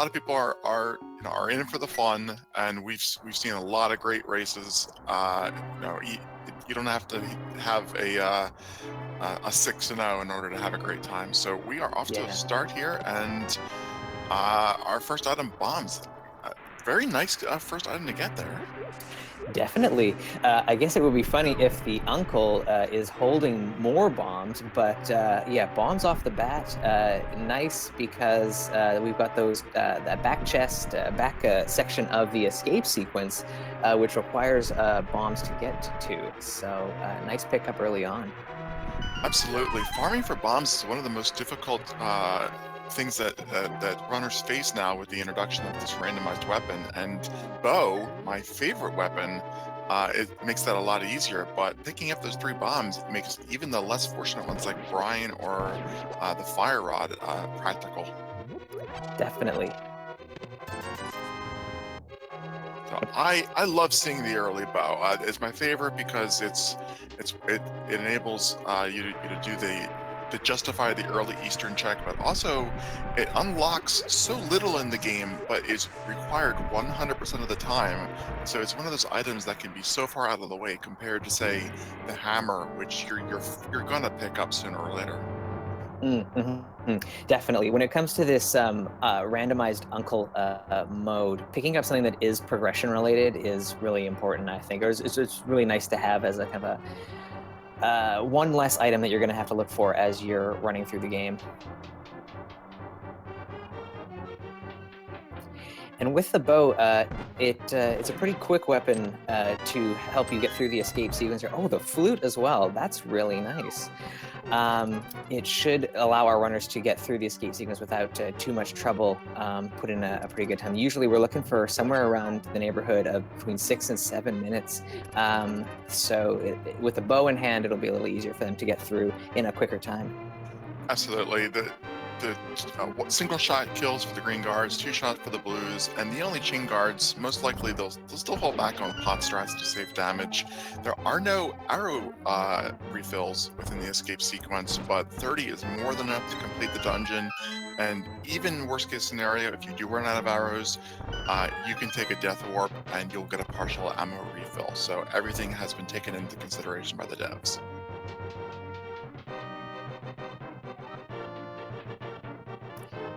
lot of people are in it for the fun, and we've seen a lot of great races. You don't have to have a 6-0 in order to have a great time. So we are off to a Yeah. start here, and our first item, bombs. Very nice first item to get there. Definitely. I guess it would be funny if the uncle is holding more bombs, but yeah, bombs off the bat. Nice because we've got those that back chest, back section of the escape sequence, which requires bombs to get to. So nice pickup early on. Absolutely. Farming for bombs is one of the most difficult things that runners face now with the introduction of this randomized weapon. And bow, my favorite weapon, it makes that a lot easier. But picking up those 3 bombs makes even the less fortunate ones like Brian or the fire rod practical. Definitely. So I love seeing the early bow. It's my favorite because it enables you to do to justify the early Eastern check, but also it unlocks so little in the game, but is required 100% of the time. So it's one of those items that can be so far out of the way compared to, say, the hammer, which you're gonna pick up sooner or later. Definitely. When it comes to this randomized uncle mode, picking up something that is progression related is really important, I think. Or it's really nice to have as a kind of a one less item that you're going to have to look for as you're running through the game. And with the bow, it's a pretty quick weapon to help you get through the escape sequence. Oh, the flute as well. That's really nice. It should allow our runners to get through the escape sequence without too much trouble, put in a pretty good time. Usually we're looking for somewhere around the neighborhood of between 6 and 7 minutes. So with the bow in hand, it'll be a little easier for them to get through in a quicker time. Absolutely. The single shot kills for the green guards, 2 shots for the blues, and the only chain guards, most likely they'll still hold back on pot strats to save damage. There are no arrow refills within the escape sequence, but 30 is more than enough to complete the dungeon. And even worst case scenario, if you do run out of arrows, you can take a death warp and you'll get a partial ammo refill. So everything has been taken into consideration by the devs.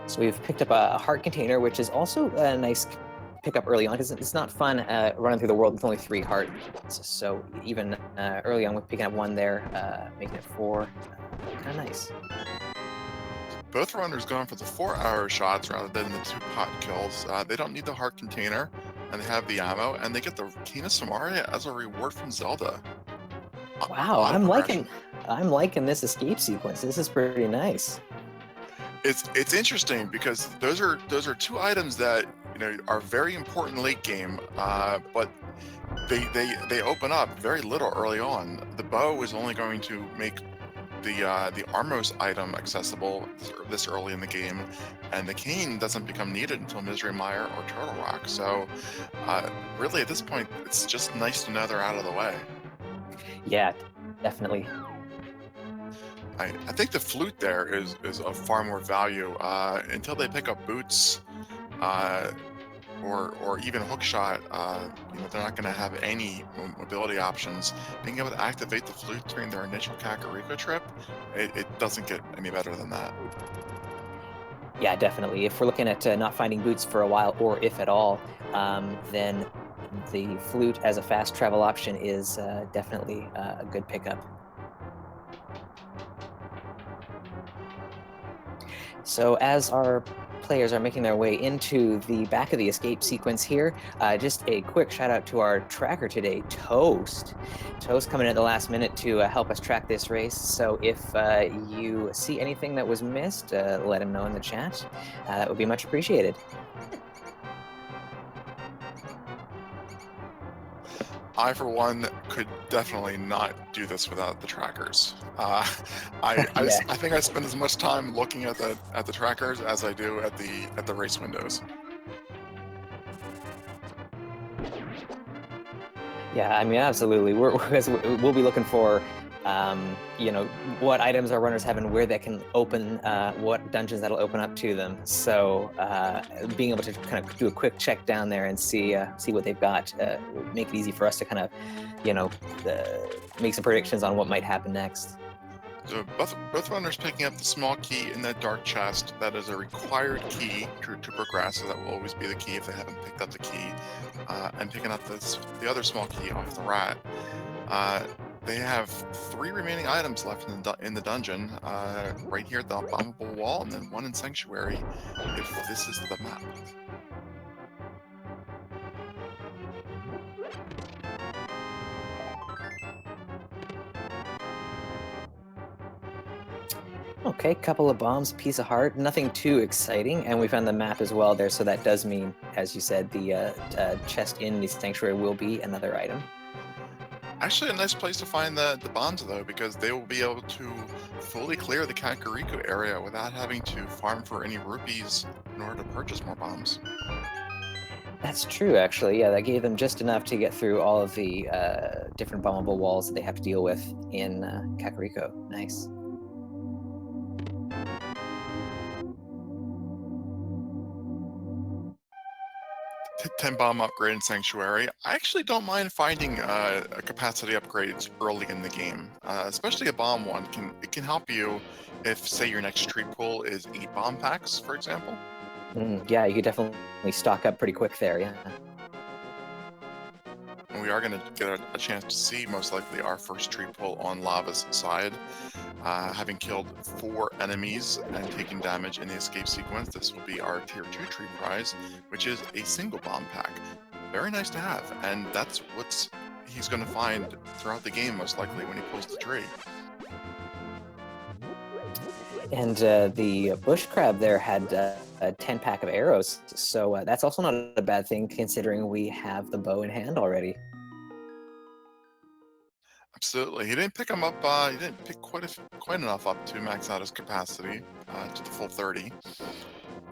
So we've picked up a heart container, which is also a nice pickup early on because it's not fun running through the world with only 3 hearts. So even early on with picking up 1 there, making it 4, kind of nice. Both runners going for the 4-arrow shots rather than the 2 pot kills. They don't need the heart container, and they have the ammo, and they get the Cane of Samaria as a reward from Zelda. Wow, I'm liking this escape sequence. This is pretty nice. It's interesting because those are 2 items that are very important late game, but they open up very little early on. The bow is only going to make the Armos item accessible this early in the game, and the cane doesn't become needed until Misery Mire or Turtle Rock. So really at this point, it's just nice to know they're out of the way. Yeah, definitely. I think the flute there is of far more value until they pick up boots or even hookshot. They're not going to have any mobility options. Being able to activate the flute during their initial Kakariko trip, it doesn't get any better than that. Yeah, definitely. If we're looking at not finding boots for a while, or if at all, then the flute as a fast travel option is definitely a good pickup. So as our players are making their way into the back of the escape sequence here, just a quick shout out to our tracker today, Toast. Toast coming in at the last minute to help us track this race. So if you see anything that was missed, let him know in the chat. That would be much appreciated. I, for one, could definitely not do this without the trackers. I think I spend as much time looking at the trackers as I do at the race windows. Yeah, I mean, absolutely. We'll be looking for you know, what items our runners have and where they can open, what dungeons that'll open up to them. So being able to kind of do a quick check down there and see what they've got will make it easy for us to kind of, you know, make some predictions on what might happen next. So both runners picking up the small key in that dark chest. That is a required key to progress, so that will always be the key if they haven't picked up the key. And picking up the other small key off the rat. They have 3 remaining items left in the dungeon, right here at the abominable wall, and then 1 in Sanctuary, if this is the map. Okay, couple of bombs, piece of heart, nothing too exciting, and we found the map as well there, so that does mean, as you said, the chest in the Sanctuary will be another item. Actually, a nice place to find the bombs, though, because they will be able to fully clear the Kakariko area without having to farm for any rupees in order to purchase more bombs. That's true, actually. Yeah, that gave them just enough to get through all of the different bombable walls that they have to deal with in Kakariko. Nice. 10 bomb upgrade in Sanctuary. I actually don't mind finding capacity upgrades early in the game, especially a bomb one. It can help you if, say, your next tree pull is 8 bomb packs, for example. Yeah, you could definitely stock up pretty quick there, yeah. And we are going to get a chance to see, most likely, our first tree pull on Lava's side. Having killed 4 enemies and taken damage in the escape sequence, this will be our tier 2 tree prize, which is a single bomb pack. Very nice to have, and that's what he's going to find throughout the game, most likely, when he pulls the tree. And the bush crab there had a 10 pack of arrows, so that's also not a bad thing considering we have the bow in hand already. Absolutely. He didn't pick him up, he didn't pick quite enough up to max out his capacity to the full 30.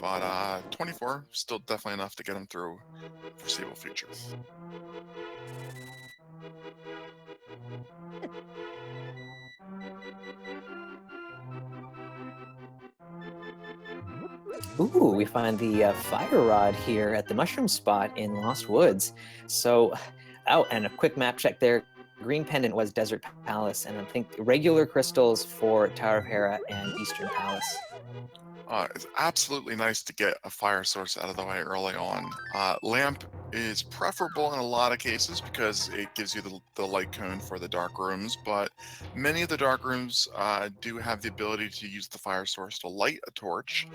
But 24, still definitely enough to get him through the foreseeable future. Ooh, we find the fire rod here at the mushroom spot in Lost Woods. So, oh, and a quick map check there. Green pendant was Desert Palace, and I think regular crystals for Tower of Hera and Eastern Palace. It's absolutely nice to get a fire source out of the way early on. Lamp is preferable in a lot of cases because it gives you the light cone for the dark rooms, but many of the dark rooms do have the ability to use the fire source to light a torch,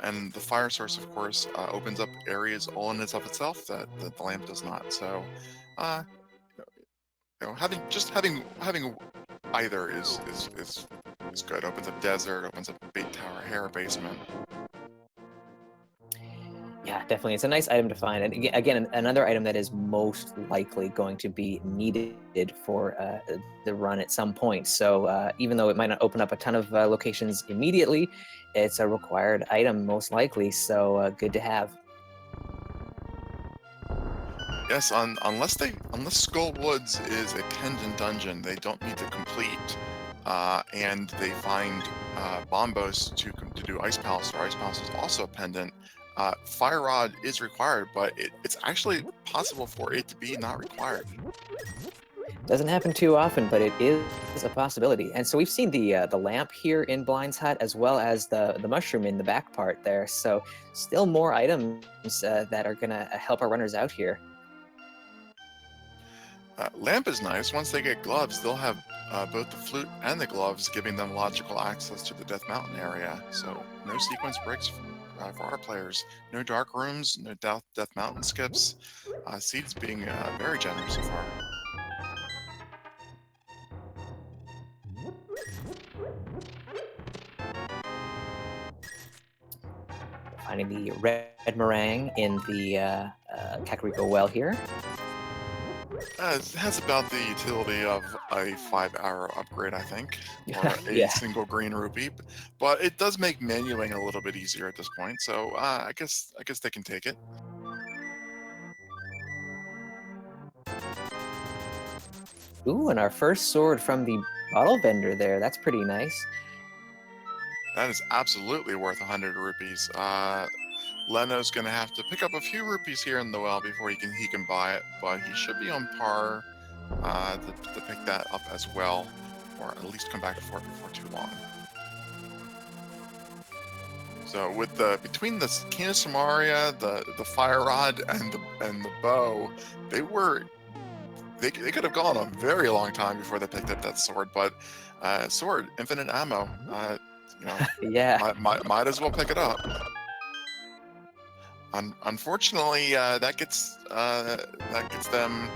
and the fire source, of course, opens up areas all in and of itself that the lamp does not. So, uh, having either is good. Opens up desert, opens up bait tower, hair basement. Yeah, definitely. It's a nice item to find. And again, another item that is most likely going to be needed for the run at some point. So even though it might not open up a ton of locations immediately, it's a required item most likely. So good to have. Yes, unless Skull Woods is a pendant dungeon, they don't need to complete, and they find Bombos to do Ice Palace, or Ice Palace is also a pendant. Fire Rod is required, but it's actually possible for it to be not required. Doesn't happen too often, but it is a possibility. And so we've seen the lamp here in Blind's Hut, as well as the mushroom in the back part there. So still more items that are gonna help our runners out here. Lamp is nice. Once they get gloves, they'll have both the flute and the gloves, giving them logical access to the Death Mountain area. So no sequence breaks for our players. No dark rooms, no Death Mountain skips. Seeds being very generous so far. Finding the red meringue in the Kakariko well here. It has about the utility of a 5-hour upgrade, I think, or a Yeah. single green rupee. But it does make menuing a little bit easier at this point, so I guess they can take it. Ooh, and our first sword from the bottle vendor there. That's pretty nice. That is absolutely worth 100 rupees. Leno's gonna have to pick up a few rupees here in the well before he can buy it, but he should be on par to pick that up as well, or at least come back for it before too long. So with between the Cane of Samaria, the fire rod, and the bow, they could have gone a very long time before they picked up that sword. But sword, infinite ammo. You know, Yeah. might as well pick it up. Unfortunately, that gets them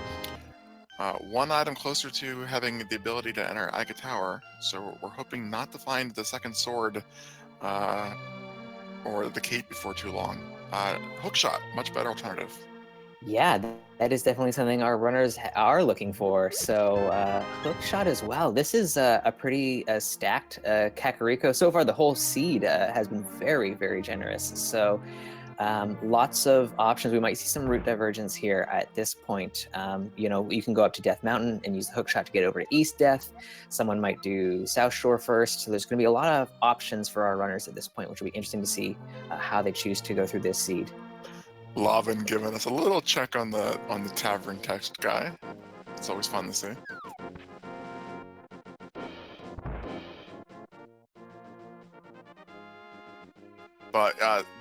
one item closer to having the ability to enter Aga Tower. So we're hoping not to find the second sword or the cape before too long. Hookshot, much better alternative. Yeah, that is definitely something our runners are looking for. So hookshot as well. This is a pretty stacked Kakariko. So far, the whole seed has been very, very generous. So lots of options. We might see some route divergence here at this point. You know, you can go up to Death Mountain and use the hookshot to get over to East Death. Someone might do South Shore first. So there's going to be a lot of options for our runners at this point, which will be interesting to see how they choose to go through this seed. Lavan giving us a little check on the tavern text guy. It's always fun to see. But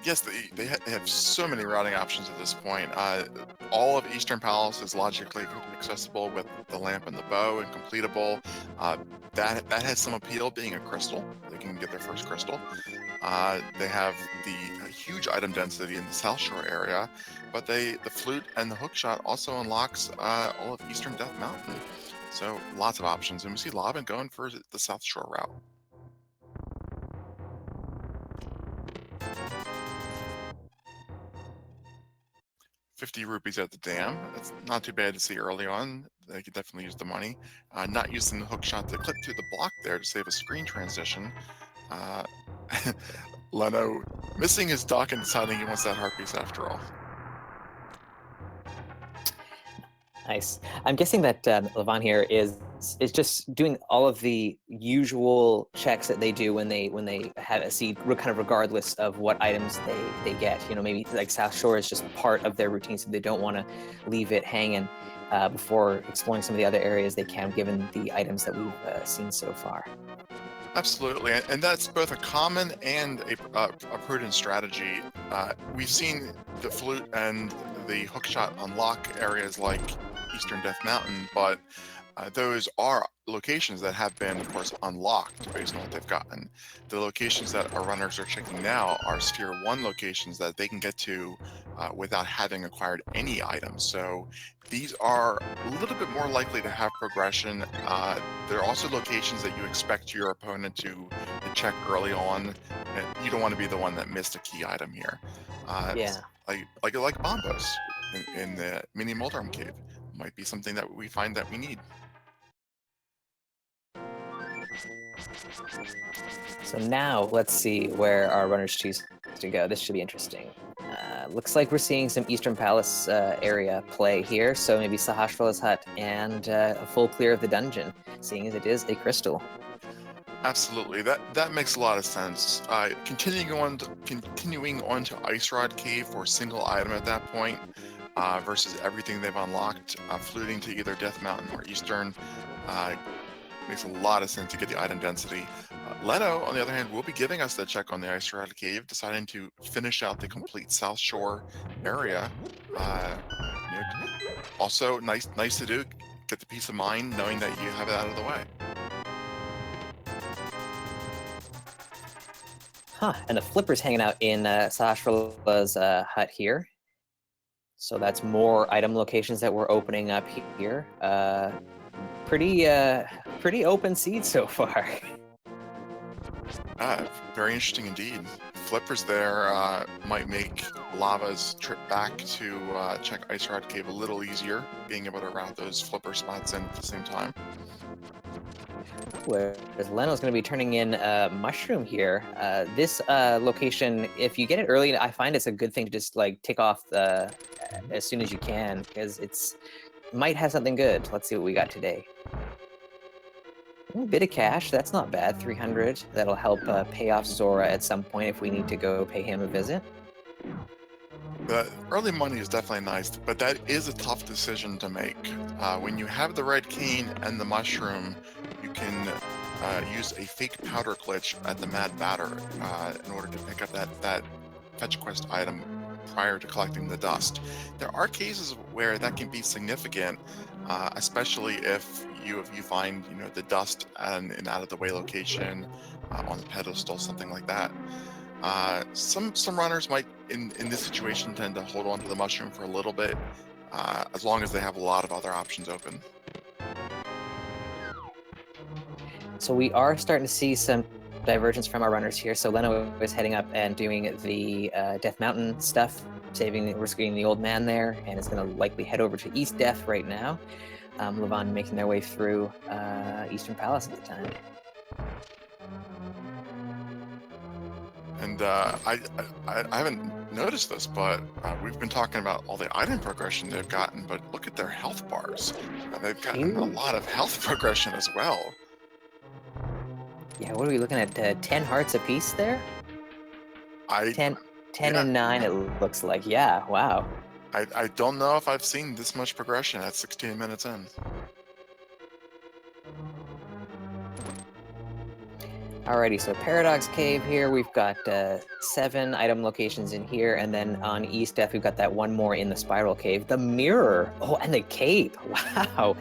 yes, they have so many routing options at this point. All of Eastern Palace is logically accessible with the lamp and the bow and completable. That has some appeal, being a crystal. They can get their first crystal. They have the huge item density in the South Shore area, but the flute and the hookshot also unlocks all of Eastern Death Mountain. So lots of options, and we see Lavan going for the South Shore route. 50 rupees at the dam. That's not too bad to see early on. They could definitely use the money. Not using the hookshot to clip through the block there to save a screen transition. Leno missing his duck and deciding he wants that heart piece after all. Nice. I'm guessing that Lavan here is just doing all of the usual checks that they do when they have a seed, kind of regardless of what items they get. You know, maybe like South Shore is just part of their routine, so they don't want to leave it hanging before exploring some of the other areas they can, given the items that we've seen so far. Absolutely, and that's both a common and a prudent strategy. We've seen the flute and the hookshot unlock areas like Eastern Death Mountain, but those are locations that have been, of course, unlocked based on what they've gotten. The locations that our runners are checking now are Sphere 1 locations that they can get to without having acquired any items. So these are a little bit more likely to have progression. There are also locations that you expect your opponent to check early on. And you don't want to be the one that missed a key item here. Yeah. Like Bombos in the mini Moldorm cave might be something that we find that we need. So now let's see where our runners choose to go. This should be interesting. Looks like we're seeing some Eastern Palace area play here. So maybe Sahasrala's hut and a full clear of the dungeon, seeing as it is a crystal. Absolutely, that makes a lot of sense. Continuing on to Ice Rod Cave for a single item at that point versus everything they've unlocked, fluting to either Death Mountain or Eastern makes a lot of sense to get the item density. Leno, on the other hand, will be giving us the check on the Ice Rod Cave, deciding to finish out the complete South Shore area. Also, nice to do. Get the peace of mind knowing that you have it out of the way. Huh, and the flipper's hanging out in Sahasrala's hut here. So that's more item locations that we're opening up here. Pretty open seed so far. Very interesting indeed. Flippers there might make Lava's trip back to check Ice Rod Cave a little easier, being able to route those flipper spots in at the same time. Whereas Leno's going to be turning in Mushroom here. This location, if you get it early, I find it's a good thing to just like tick off as soon as you can, because it might have something good. Let's see what we got today. A bit of cash, that's not bad. 300. That'll help pay off Zora at some point if we need to go pay him a visit. The early money is definitely nice, but that is a tough decision to make. When you have the red cane and the mushroom, you can use a fake powder glitch at the Mad Batter in order to pick up that fetch quest item prior to collecting the dust. There are cases where that can be significant, especially if you find the dust and an out of the way location on the pedestal, something like that. Some runners might in this situation tend to hold on to the mushroom for a little bit, as long as they have a lot of other options open. So we are starting to see some divergence from our runners here. So Leno is heading up and doing the Death Mountain stuff, rescuing the old man there, and is going to likely head over to East Death right now. Lavan making their way through Eastern Palace at the time. And I haven't noticed this, but we've been talking about all the item progression they've gotten, but look at their health bars. They've gotten a lot of health progression as well. Yeah, what are we looking at? 10 hearts apiece there? 10 yeah. and 9, it looks like. Yeah, wow. I don't know if I've seen this much progression at 16 minutes in. Alrighty, so Paradox Cave here, we've got 7 item locations in here, and then on East Death, we've got that one more in the Spiral Cave. The mirror! Oh, and the cape! Wow!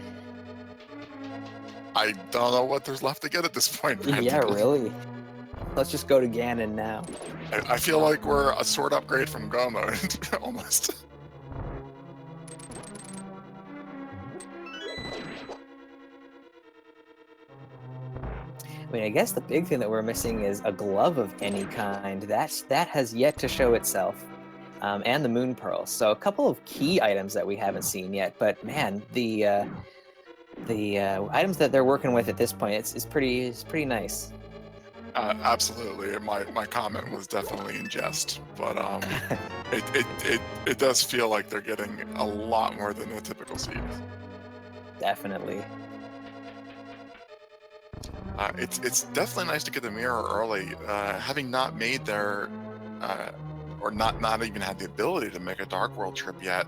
I don't know what there's left to get at this point, Brandon. Yeah, really. Let's just go to Ganon now. I feel like we're a sword upgrade from Go mode, almost. I mean, I guess the big thing that we're missing is a glove of any kind. That has yet to show itself, and the Moon Pearl. So a couple of key items that we haven't seen yet. But man, the items that they're working with at this point is pretty nice. Absolutely, my comment was definitely in jest, but it does feel like they're getting a lot more than a typical seed. Definitely. It's definitely nice to get the mirror early. Having not made their or not even had the ability to make a Dark World trip yet,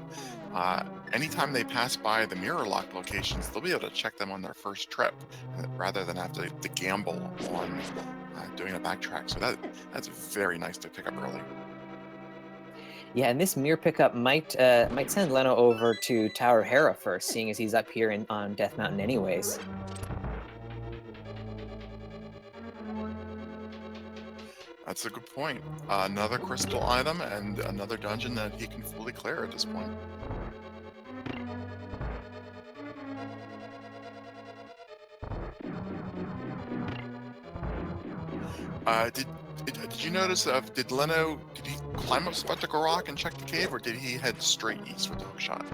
anytime they pass by the mirror lock locations, they'll be able to check them on their first trip rather than have to gamble on doing a backtrack. So that's very nice to pick up early. Yeah, and this mirror pickup might send Leno over to Tower of Hera first, seeing as he's up here on Death Mountain anyways. That's a good point. Another crystal item and another dungeon that he can fully clear at this point. Did you notice, did he climb up Spectacle Rock and check the cave, or did he head straight east with the hook shot?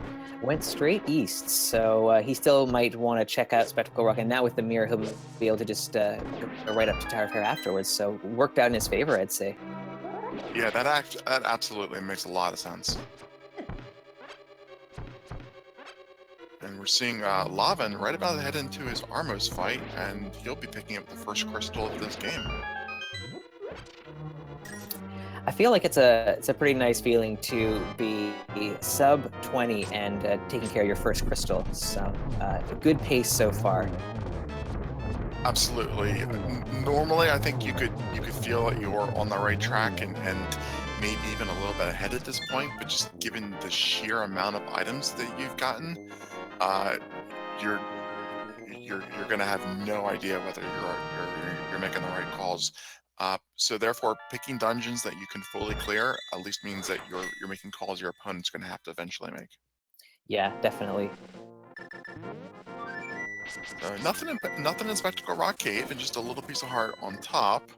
Went straight east, so he still might want to check out Spectacle Rock, and now with the mirror, he'll be able to just go right up to Tower of Hera afterwards, so worked out in his favor, I'd say. Yeah, that absolutely makes a lot of sense. And we're seeing Lavan right about to head into his Armos fight, and he'll be picking up the first crystal of this game. I feel like it's a pretty nice feeling to be sub 20 and taking care of your first crystal. So a good pace so far. Absolutely. Normally, I think you could feel that you're on the right track and maybe even a little bit ahead at this point. But just given the sheer amount of items that you've gotten, you're going to have no idea whether you're making the right calls. So therefore, picking dungeons that you can fully clear at least means that you're making calls your opponent's going to have to eventually make. Yeah, definitely. Nothing in Spectacle Rock Cave, and just a little piece of heart on top.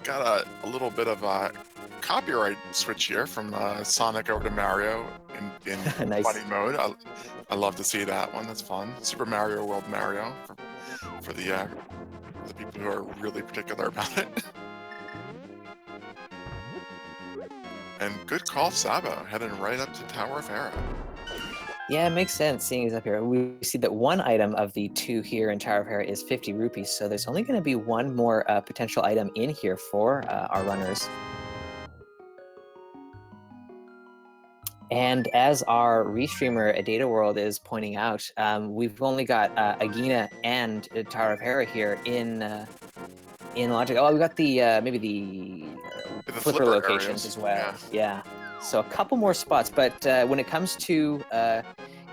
Got a little bit of a copyright switch here from Sonic over to Mario in Nice. funny mode. I love to see that one. That's fun. Super Mario World Mario for the people who are really particular about it. And good call, Sabo, heading right up to Tower of Hera. Yeah, it makes sense seeing as up here. We see that one item of the 2 here in Tower of Hera is 50 rupees, so there's only going to be one more potential item in here for our runners. And as our restreamer Data World is pointing out, we've only got Agina and Tower of Hera here in Logic. Oh, we got the maybe the The flipper locations areas. as well. Yeah. Yeah. So a couple more spots, but when it comes to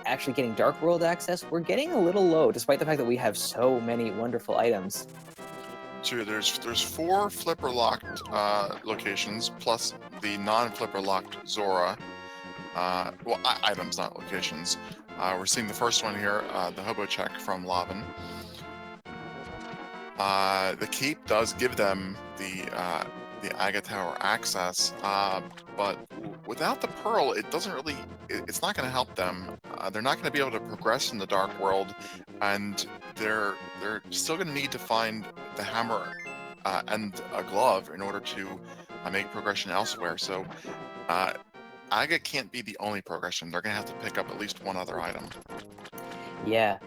actually getting Dark World access, we're getting a little low, despite the fact that we have so many wonderful items. So there's 4 flipper locked locations plus the non-flipper locked Zora. Well, items, not locations. We're seeing the first one here, the Hobo Check from Lavan. The keep does give them the Aga Tower access, but without the Pearl, it doesn't really. It's not going to help them. They're not going to be able to progress in the Dark World, and they're still going to need to find the hammer and a glove in order to make progression elsewhere. So. Aga can't be the only progression. They're gonna have to pick up at least one other item. Yeah,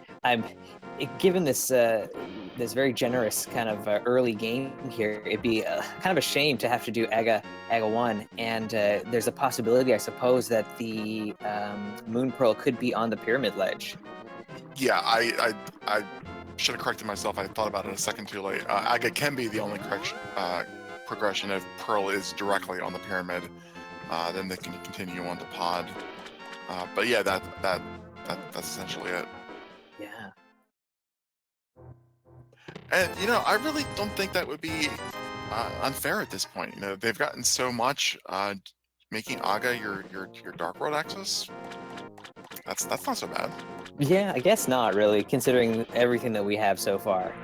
given this this very generous kind of early game here, it'd be kind of a shame to have to do Aga 1, and there's a possibility, I suppose, that the Moon Pearl could be on the Pyramid Ledge. Yeah, I should have corrected myself. I thought about it a second too late. Aga can be the only progression if Pearl is directly on the pyramid. Then they can continue on to Pod. But yeah, that's essentially it. Yeah. And I really don't think that would be unfair at this point. They've gotten so much. Making Aga your Dark World access. That's not so bad. Yeah, I guess not really, considering everything that we have so far.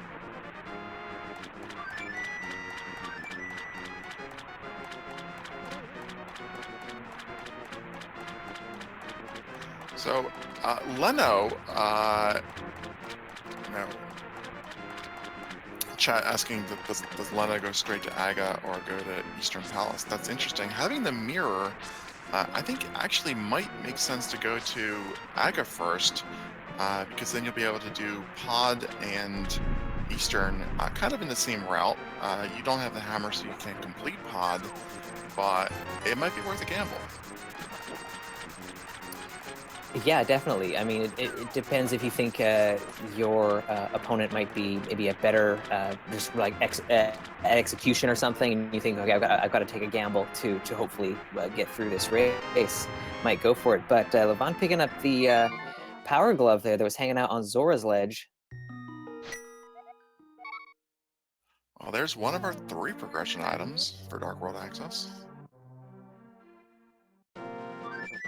So, Leno, chat asking, does Leno go straight to Aga or go to Eastern Palace? That's interesting. Having the mirror, I think actually might make sense to go to Aga first, because then you'll be able to do Pod and Eastern kind of in the same route. You don't have the hammer, so you can't complete Pod, but it might be worth a gamble. Yeah, definitely. I mean, it depends if you think your opponent might be maybe a better just like execution or something, and you think, okay, I've got to take a gamble to hopefully get through this race. Might go for it. But Levon picking up the power glove there that was hanging out on Zora's ledge. Well, there's one of our 3 progression items for Dark World access.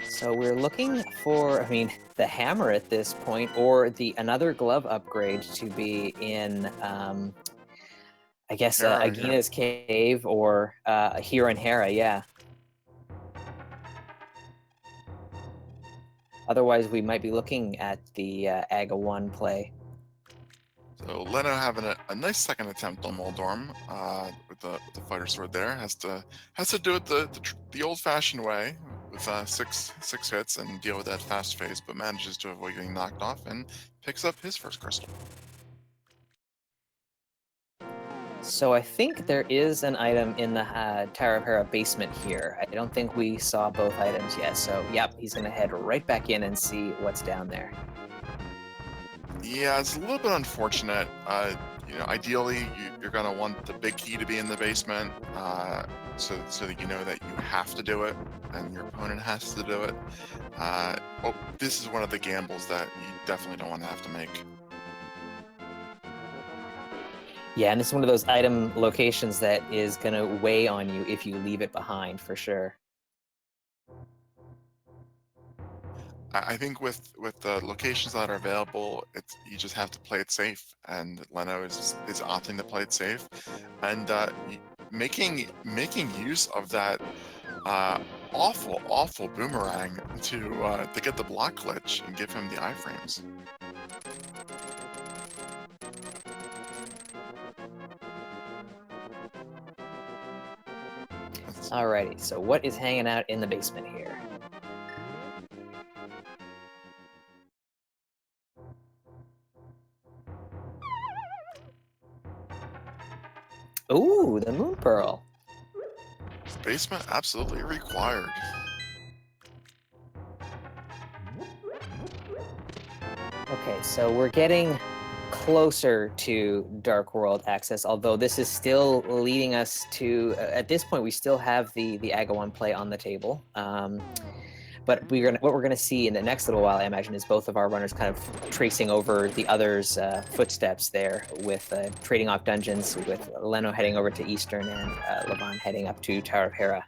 So we're looking for, I mean, the hammer at this point, or another glove upgrade to be in, I guess, Agina's cave, or here in Hera, yeah. Otherwise, we might be looking at the Aga 1 play. So Leno having a nice second attempt on Moldorm with the fighter sword there has to do it the old-fashioned way with six hits and deal with that fast phase, but manages to avoid getting knocked off and picks up his first crystal. So I think there is an item in the Tower of Hera basement here. I don't think we saw both items yet. So yep, he's gonna head right back in and see what's down there. Yeah, it's a little bit unfortunate. Ideally, you're going to want the big key to be in the basement, so that you know that you have to do it, and your opponent has to do it. Well, this is one of the gambles that you definitely don't want to have to make. Yeah, and it's one of those item locations that is going to weigh on you if you leave it behind, for sure. I think with the locations that are available, you just have to play it safe, and Leno is opting to play it safe, and making use of that awful boomerang to get the block glitch and give him the iframes. Alrighty, so what is hanging out in the basement here? Ooh, the moon pearl. Basement absolutely required. Okay, so we're getting closer to Dark World access, although this is still leading us to, at this point, we still have the Aga 1 play on the table. But what we're gonna see in the next little while, I imagine, is both of our runners kind of tracing over the other's footsteps there, with trading off dungeons, with Leno heading over to Eastern and Levan heading up to Tower of Hera.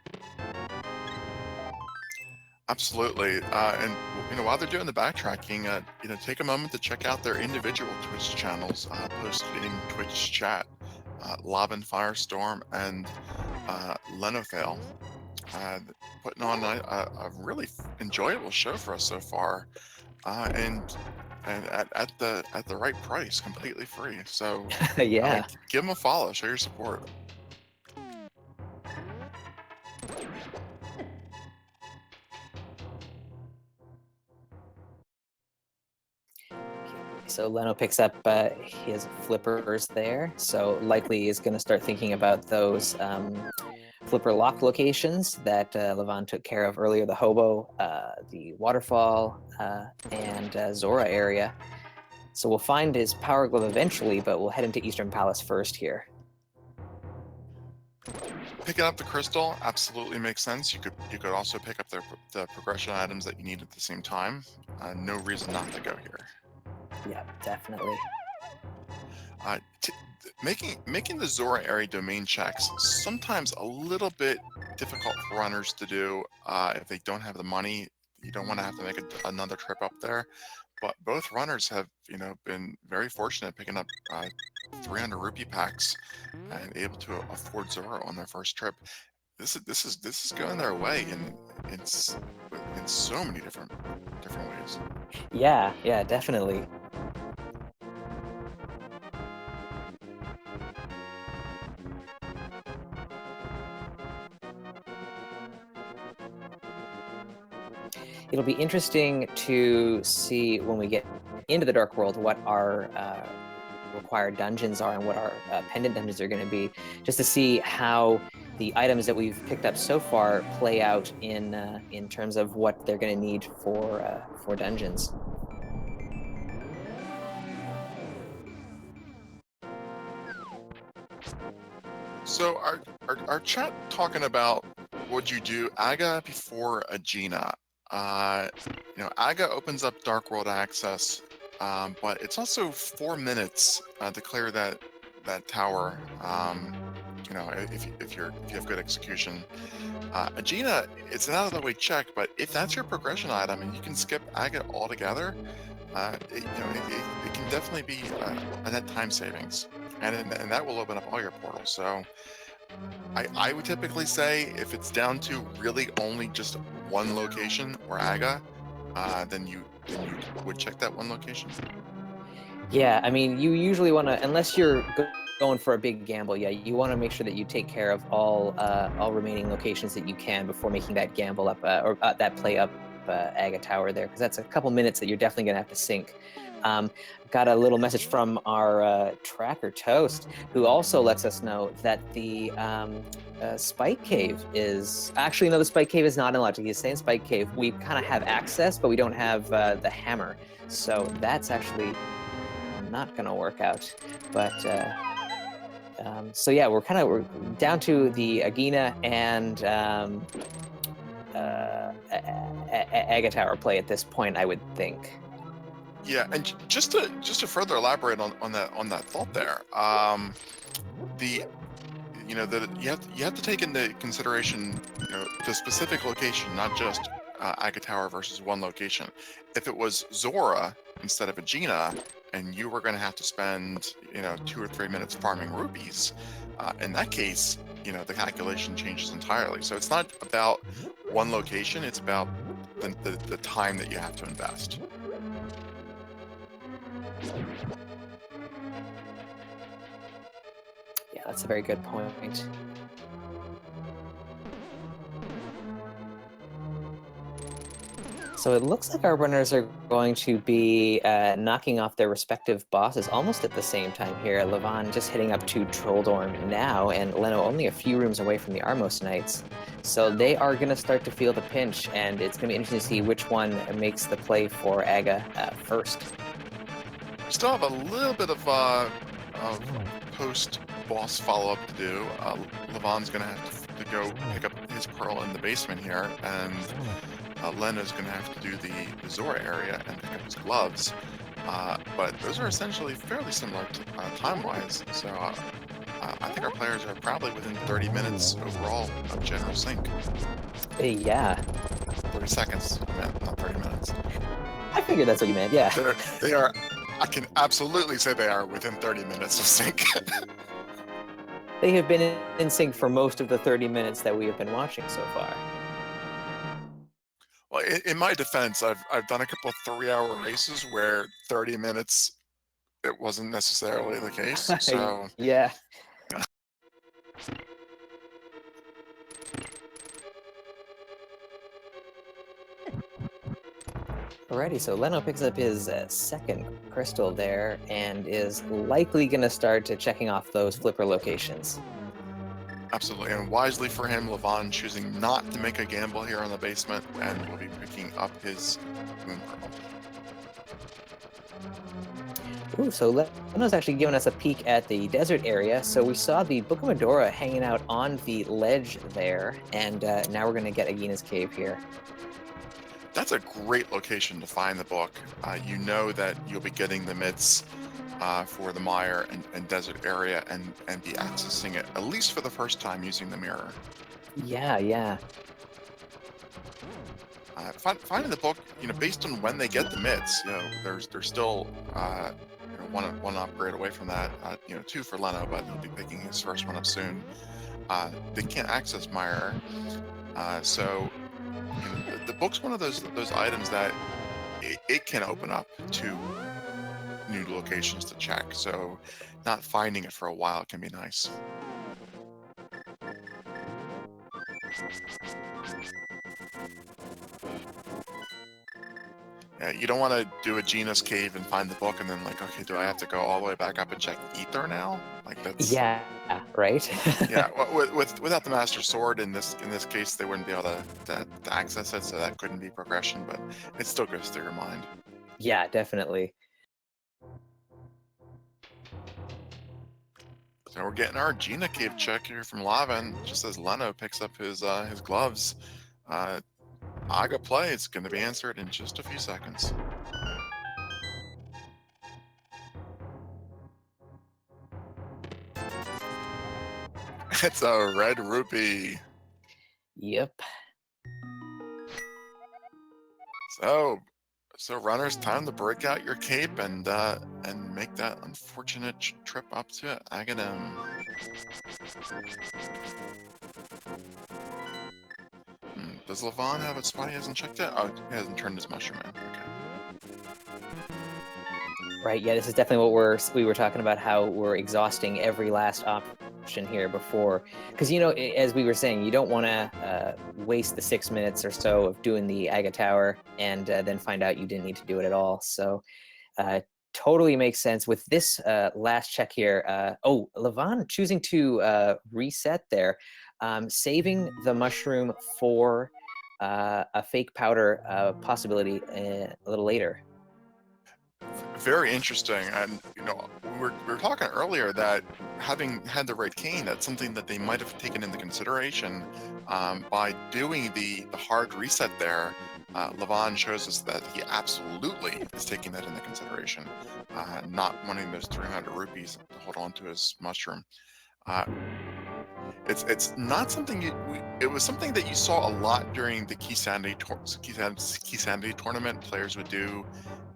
Absolutely. And while they're doing the backtracking, take a moment to check out their individual Twitch channels posted in Twitch chat. LavanFirestorm and Lenophis, putting on a really enjoyable show for us so far, and at the right price, completely free. So Yeah. give them a follow, show your support. So Leno picks up his flippers there, so likely is going to start thinking about those flipper lock locations that Levan took care of earlier, the Hobo, the Waterfall, and Zora area. So we'll find his Power Glove eventually, but we'll head into Eastern Palace first here. Picking up the crystal absolutely makes sense. You could also pick up the progression items that you need at the same time. No reason not to go here. Yeah, definitely. Making the Zora area domain checks sometimes a little bit difficult for runners to do if they don't have the money. You don't want to have to make another trip up there. But both runners have been very fortunate picking up 300 rupee packs and able to afford Zora on their first trip. This is going their way in so many different ways. Yeah, definitely. It'll be interesting to see when we get into the Dark World what our required dungeons are and what our pendant dungeons are going to be, just to see how the items that we've picked up so far play out in terms of what they're going to need for dungeons. So our chat talking about would you do Aga before Agena? Aga opens up Dark World access, but it's also 4 minutes to clear that tower. If you have good execution. Agena, it's an out of the way check, but if that's your progression item and you can skip Aga altogether, it can definitely be a net time savings, and that will open up all your portals. So I would typically say if it's down to really only just one location or Aga, then you would check that one location. Yeah, I mean, you usually want to, unless you're going for a big gamble, yeah, you want to make sure that you take care of all remaining locations that you can before making that gamble up or that play up Aga Tower there, because that's a couple minutes that you're definitely gonna have to sink. Got a little message from our tracker Toast, who also lets us know that the Spike Cave is actually, no, the Spike Cave is not unlocked. He's saying Spike Cave, we kind of have access, but we don't have the hammer, so that's actually not gonna work out. But so yeah, we're down to the Agena and Aga Tower play at this point, I would think. Yeah, and just to further elaborate on that thought there, the that you have to take into consideration the specific location, not just Aga Tower versus one location. If it was Zora instead of Agena, and you were going to have to spend 2 or 3 minutes farming rupees, in that case, the calculation changes entirely. So it's not about one location; it's about the time that you have to invest. Yeah, that's a very good point. So it looks like our runners are going to be knocking off their respective bosses almost at the same time here. Levan just heading up to Trolldorm now, and Leno only a few rooms away from the Armos Knights. So they are going to start to feel the pinch, and it's going to be interesting to see which one makes the play for Aga first. We still have a little bit of post-boss follow-up to do. Levon's going to have to go pick up his pearl in the basement here, and Lena's going to have to do the Zora area and pick up his gloves. But those are essentially fairly similar time-wise, so I think our players are probably within 30 minutes overall of general sync. Yeah. 30 seconds, I meant, not 30 minutes. I figured that's what you meant, yeah. They are, I can absolutely say they are within 30 minutes of sync. They have been in sync for most of the 30 minutes that we have been watching so far. Well, in my defense, I've done a couple of 3-hour races where 30 minutes, it wasn't necessarily the case, so... Yeah. Alrighty, so Leno picks up his second crystal there and is likely going to start checking off those flipper locations. Absolutely, and wisely for him, Levon choosing not to make a gamble here on the basement, and will be picking up his Moon Pearl. Ooh, so Leno's actually giving us a peek at the desert area. So we saw the Book of Medora hanging out on the ledge there, and now we're going to get Agina's cave here. That's a great location to find the book. You know that you'll be getting the mitts for the mire and desert area and be accessing it, at least for the first time, using the mirror. Yeah. Finding the book, based on when they get the mitts, there's still one upgrade away from that. 2 for Leno, but he'll be picking his first one up soon. They can't access mire, so the book's one of those items that it can open up to new locations to check, so not finding it for a while can be nice. Yeah, you don't want to do a Gina's cave and find the book and then okay, do I have to go all the way back up and check Ether now? That's... Yeah, right? Yeah, without the Master Sword, in this case, they wouldn't be able to access it, so that couldn't be progression, but it still goes through your mind. Yeah, definitely. So we're getting our Gina cave check here from Lavan, just as Leno picks up his gloves. Aga play, it's going to be answered in just a few seconds. It's a red rupee. Yep. So runners, time to break out your cape and make that unfortunate trip up to Aghanim. Does Levon have a spot he hasn't checked yet? Oh, he hasn't turned his mushroom in. Okay. Right, yeah, this is definitely what we were talking about, how we're exhausting every last option here before. Because, as we were saying, you don't want to waste the 6 minutes or so of doing the Aga Tower and then find out you didn't need to do it at all. So totally makes sense. With this last check here, Levon choosing to reset there, saving the mushroom for a fake powder possibility a little later. Very interesting, and we were talking earlier that having had the red cane, that's something that they might have taken into consideration by doing the hard reset there. Levon shows us that he absolutely is taking that into consideration, not wanting those 300 rupees to hold on to his mushroom. It's not something it was something that you saw a lot during the Key Sandy tournament. Players would do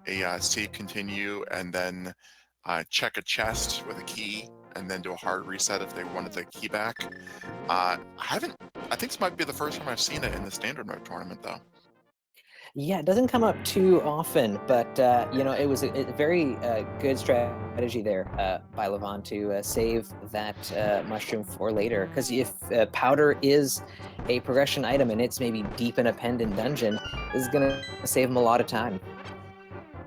a save continue and then check a chest with a key and then do a hard reset if they wanted the key back. I think this might be the first time I've seen it in the standard mode tournament though. Yeah, it doesn't come up too often, but you know, it was a very good strategy there by Levon to save that mushroom for later. Because if powder is a progression item and it's maybe deep in a pendant dungeon, this is gonna save him a lot of time.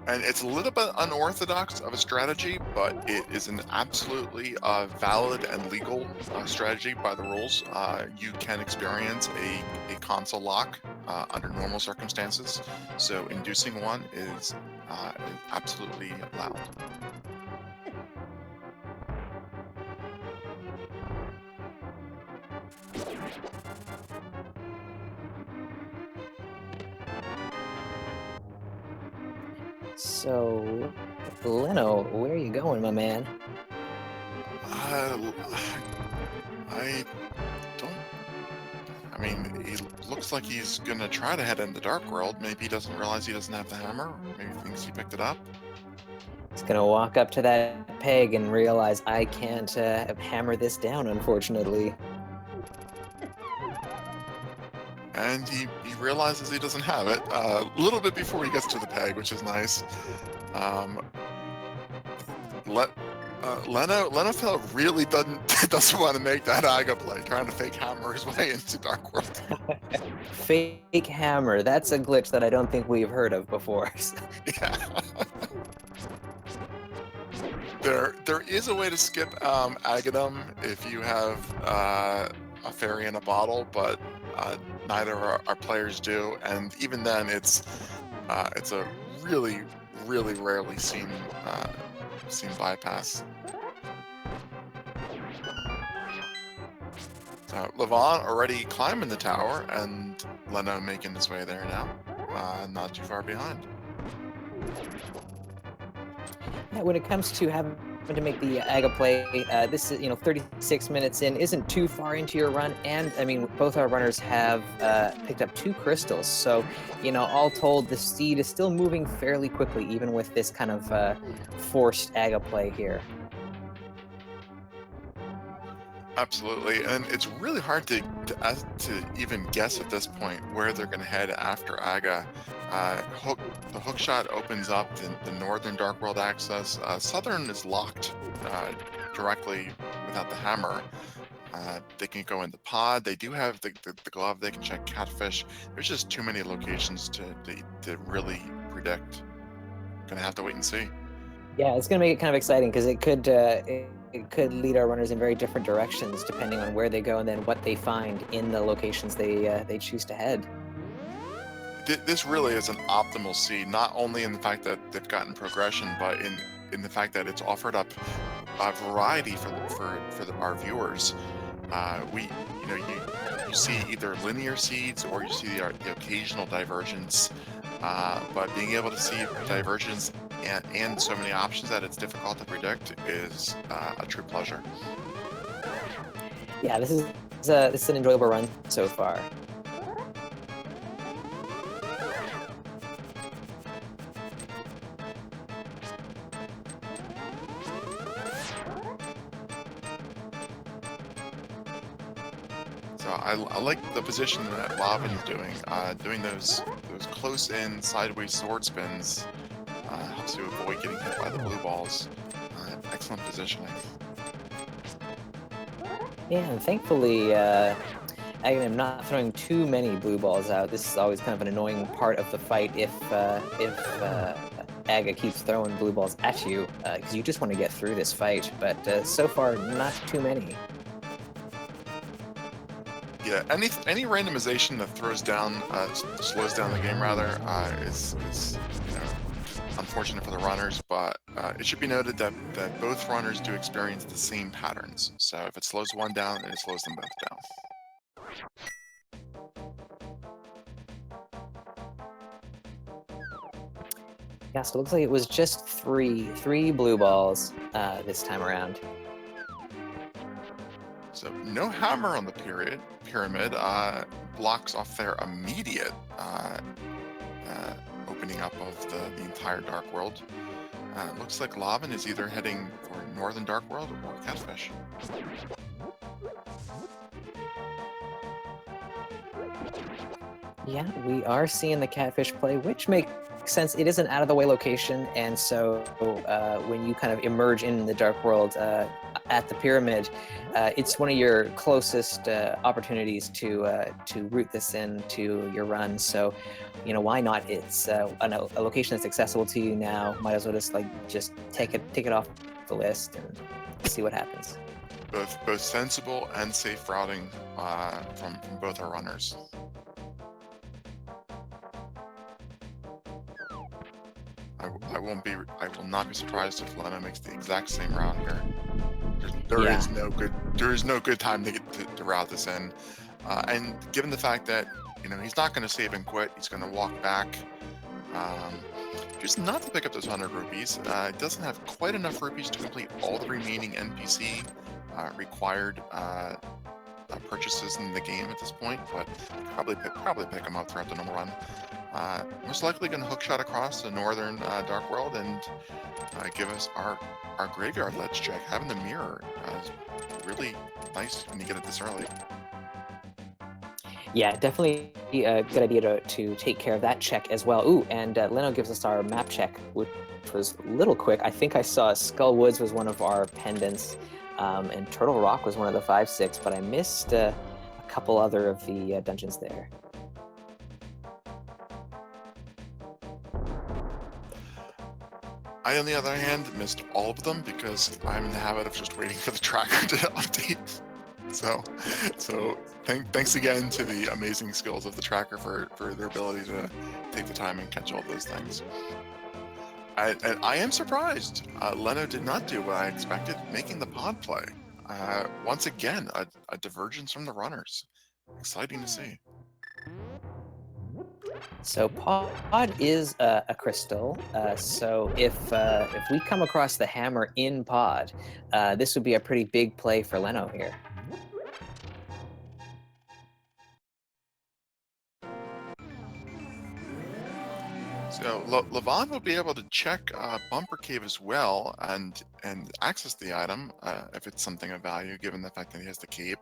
And it's a little bit unorthodox of a strategy, but it is an absolutely valid and legal strategy by the rules. You can experience a console lock under normal circumstances, so inducing one is absolutely allowed. So, Leno, where are you going, my man? Uh, I don't. I mean, he looks like he's gonna try to head in the dark world. Maybe he doesn't realize he doesn't have the hammer. Maybe he thinks he picked it up. He's gonna walk up to that peg and realize I can't hammer this down, unfortunately. And he realizes he doesn't have it a little bit before he gets to the peg, which is nice. Um, Lenophis really doesn't want to make that Aga play, trying to fake hammer his way into Dark World. Fake hammer. That's a glitch that I don't think we've heard of before. Yeah. There is a way to skip Agadum if you have a fairy in a bottle, but neither our players do, and even then, it's a really rarely seen bypass. So Levon already climbing the tower, and Leno making his way there now, not too far behind. Yeah, when it comes to having to make the Aga play, this is, 36 minutes in, isn't too far into your run, and I mean, both our runners have picked up 2 crystals, so, all told, the steed is still moving fairly quickly, even with this kind of forced Aga play here. Absolutely, and it's really hard to even guess at this point where they're going to head after Aga. The hook shot opens up the northern Dark World access. Southern is locked directly without the hammer. They can go in the pod. They do have the glove. They can check catfish. There's just too many locations to really predict. Gonna have to wait and see. Yeah, it's going to make it kind of exciting because it could lead our runners in very different directions depending on where they go and then what they find in the locations they choose to head. This really is an optimal seed, not only in the fact that they've gotten progression, but in the fact that it's offered up a variety for our viewers. You see either linear seeds or you see the occasional divergence, but being able to see divergence and so many options that it's difficult to predict is a true pleasure. Yeah, this is an enjoyable run so far. So I like the position that Lavin is doing those close in sideways sword spins. Helps you avoid getting hit by the blue balls. Excellent positioning. Yeah, and thankfully, I'm not throwing too many blue balls out. This is always kind of an annoying part of the fight if Aga keeps throwing blue balls at you, because you just want to get through this fight. But so far, not too many. Yeah, any randomization that slows down the game rather, is unfortunate for the runners, but it should be noted that both runners do experience the same patterns. So if it slows one down, it slows them both down. Yeah, so it looks like it was just three blue balls this time around. So no hammer on the pyramid blocks off their immediate opening up of the entire Dark World. Looks like Lavin is either heading for Northern Dark World or Catfish. Yeah, we are seeing the catfish play, which makes sense. It is an out-of-the-way location, and so when you kind of emerge in the dark world at the pyramid, it's one of your closest opportunities to root this into your run. So, why not? It's a location that's accessible to you now. Might as well just take it off the list and see what happens. Both sensible and safe routing from both our runners. I will not be surprised if Leno makes the exact same route here. Yeah. There is no good time to route this in, and given the fact that he's not going to save and quit, he's going to walk back. Just not to pick up those 100 rupees. It doesn't have quite enough rupees to complete all the remaining NPC required purchases in the game at this point, but probably pick them up throughout the normal run. Most likely going to hookshot across the northern Dark World and give us our graveyard ledge check. Having the mirror is really nice when you get it this early. Yeah, definitely a good idea to take care of that check as well. Ooh, and Leno gives us our map check, which was a little quick. I think I saw Skull Woods was one of our pendants, and Turtle Rock was one of the 5-6, but I missed a couple other of the dungeons there. I, on the other hand, missed all of them because I'm in the habit of just waiting for the tracker to update. So thanks again to the amazing skills of the tracker for their ability to take the time and catch all those things. I am surprised. Leno did not do what I expected, making the pod play. Once again, a divergence from the runners. Exciting to see. So pod is a crystal. So if we come across the hammer in pod, this would be a pretty big play for Leno here. So Lavan will be able to check Bumper Cave as well and access the item if it's something of value, given the fact that he has the cape.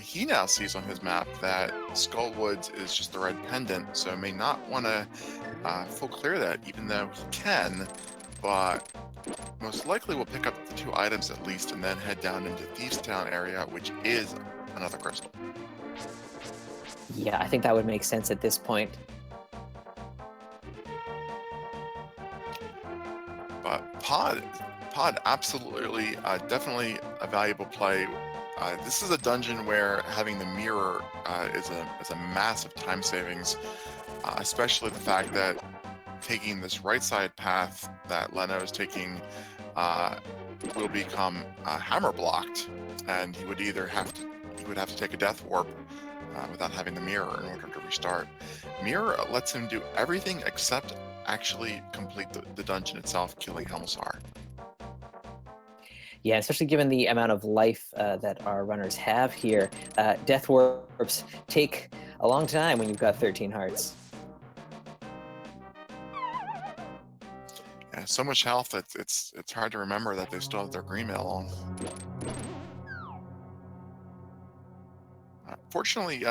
He now sees on his map that Skull Woods is just the red pendant, so may not want to full clear that, even though he can, but most likely will pick up the 2 items at least and then head down into Thieves Town area, which is another crystal. Yeah, I think that would make sense at this point. But Pod absolutely, definitely a valuable play. This is a dungeon where having the mirror is a massive time savings, especially the fact that taking this right side path that Leno is taking will become hammer blocked, and he would have to take a death warp without having the mirror in order to restart. Mirror lets him do everything except actually complete the dungeon itself, killing Helmsar. Yeah, especially given the amount of life that our runners have here. Death warps take a long time when you've got 13 hearts. Yeah, so much health that it's hard to remember that they still have their green mail on. Fortunately,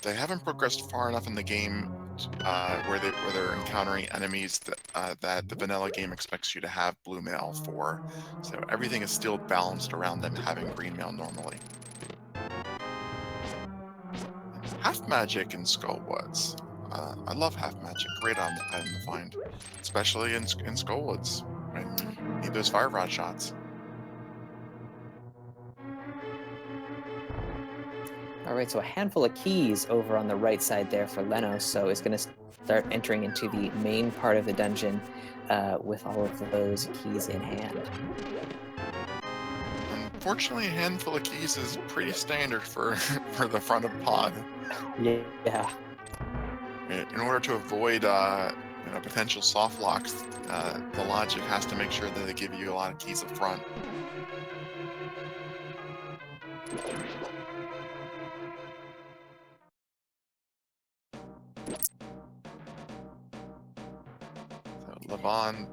they haven't progressed far enough in the game where they're encountering enemies that the vanilla game expects you to have blue mail for. So everything is still balanced around them having green mail normally. Half magic in Skull Woods. I love half magic. Great item to find, especially in Skull Woods when you need those fire rod shots. All right, so a handful of keys over on the right side there for Leno. So it's going to start entering into the main part of the dungeon with all of those keys in hand. Unfortunately, a handful of keys is pretty standard for the front of pod. Yeah. In order to avoid potential soft locks, the logic has to make sure that they give you a lot of keys up front. So Lavan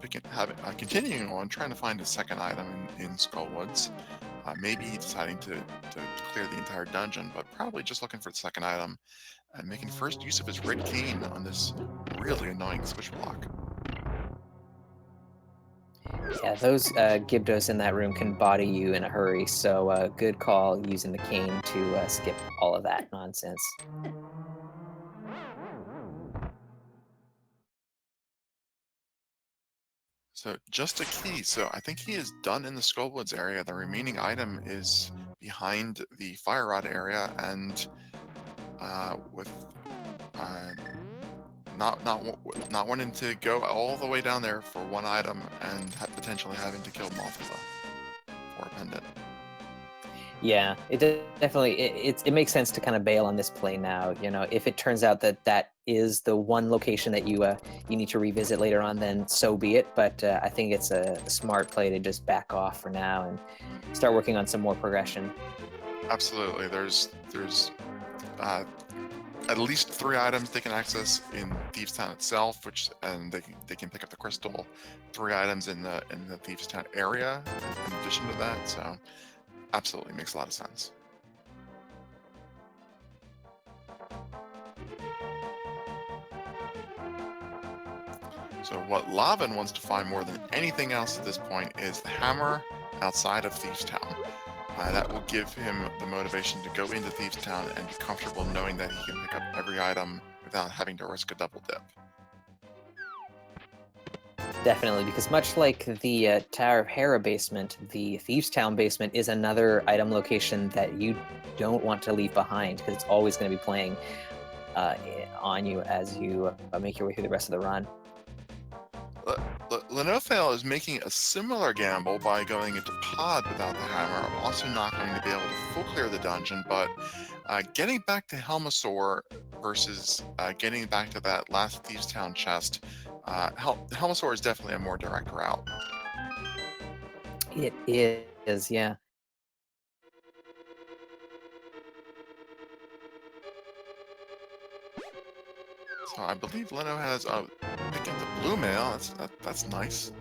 continuing on, trying to find a second item in Skull Woods. maybe deciding to clear the entire dungeon, but probably just looking for the second item and making first use of his red cane on this really annoying switch block. Yeah, those Gibdos in that room can body you in a hurry, so good call using the cane to skip all of that nonsense. So just a key. So I think he is done in the Skullwoods area. The remaining item is behind the Fire Rod area, and with uh, not wanting to go all the way down there for one item and potentially having to kill Mothra for a pendant. Yeah, definitely it makes sense to kind of bail on this play now. You know, if it turns out that that is the one location that you need to revisit later on, then so be it. But I think it's a smart play to just back off for now and start working on some more progression. Absolutely. There's uh, at least 3 items they can access in Thieves Town itself, and they can pick up the crystal. 3 items in the Thieves Town area in addition to that. So absolutely makes a lot of sense. So what Lavin wants to find more than anything else at this point is the hammer outside of Thieves Town. That will give him the motivation to go into Thieves Town and be comfortable knowing that he can pick up every item without having to risk a double dip. Definitely, because much like the Tower of Hera basement, the Thieves Town basement is another item location that you don't want to leave behind because it's always going to be playing on you as you make your way through the rest of the run. Lenophis is making a similar gamble by going into Pod without the hammer, also not going to be able to full clear the dungeon, but getting back to Helmasaur versus getting back to that last Thieves Town chest, Helmasaur is definitely a more direct route. It is, yeah. So I believe Leno has picking the blue mail. That's nice.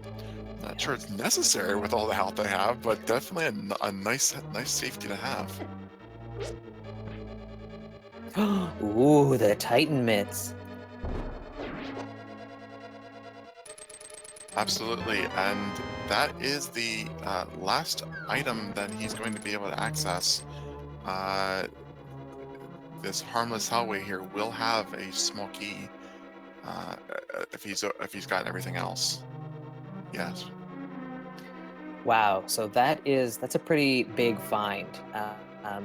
Not sure it's necessary with all the health they have, but definitely a nice safety to have. Ooh, the Titan mitts. Absolutely, and that is the last item that he's going to be able to access. This harmless hallway here will have a small key if he's gotten everything else. Yes. Wow, so that's a pretty big find.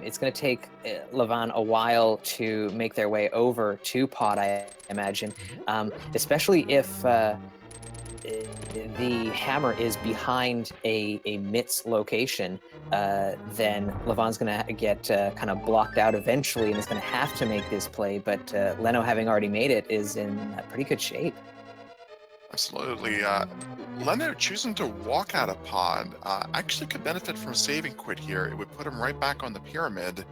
It's going to take Lavan a while to make their way over to Pod, I imagine, especially if the hammer is behind a mitts location. Then Lavan's going to get kind of blocked out eventually, and is going to have to make this play. But Leno, having already made it, is in pretty good shape. Absolutely. Leno choosing to walk out of Pod actually could benefit from a saving quit here. It would put him right back on the pyramid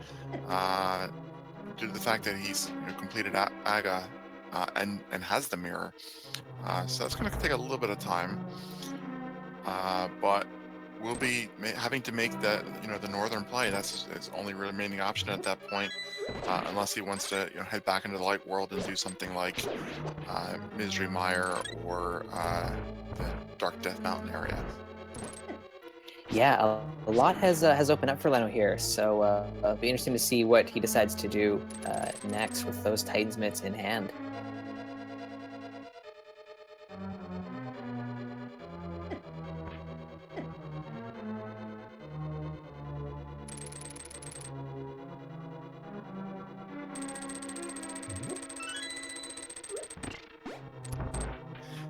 due to the fact that he's completed Aga and has the mirror. So that's going to take a little bit of time. But we'll be having to make the northern play. That's his only remaining option at that point, unless he wants to head back into the light world and do something like Misery Mire or the Dark Death Mountain area. Yeah, a lot has opened up for Leno here, so it'll be interesting to see what he decides to do next with those Titans mitts in hand.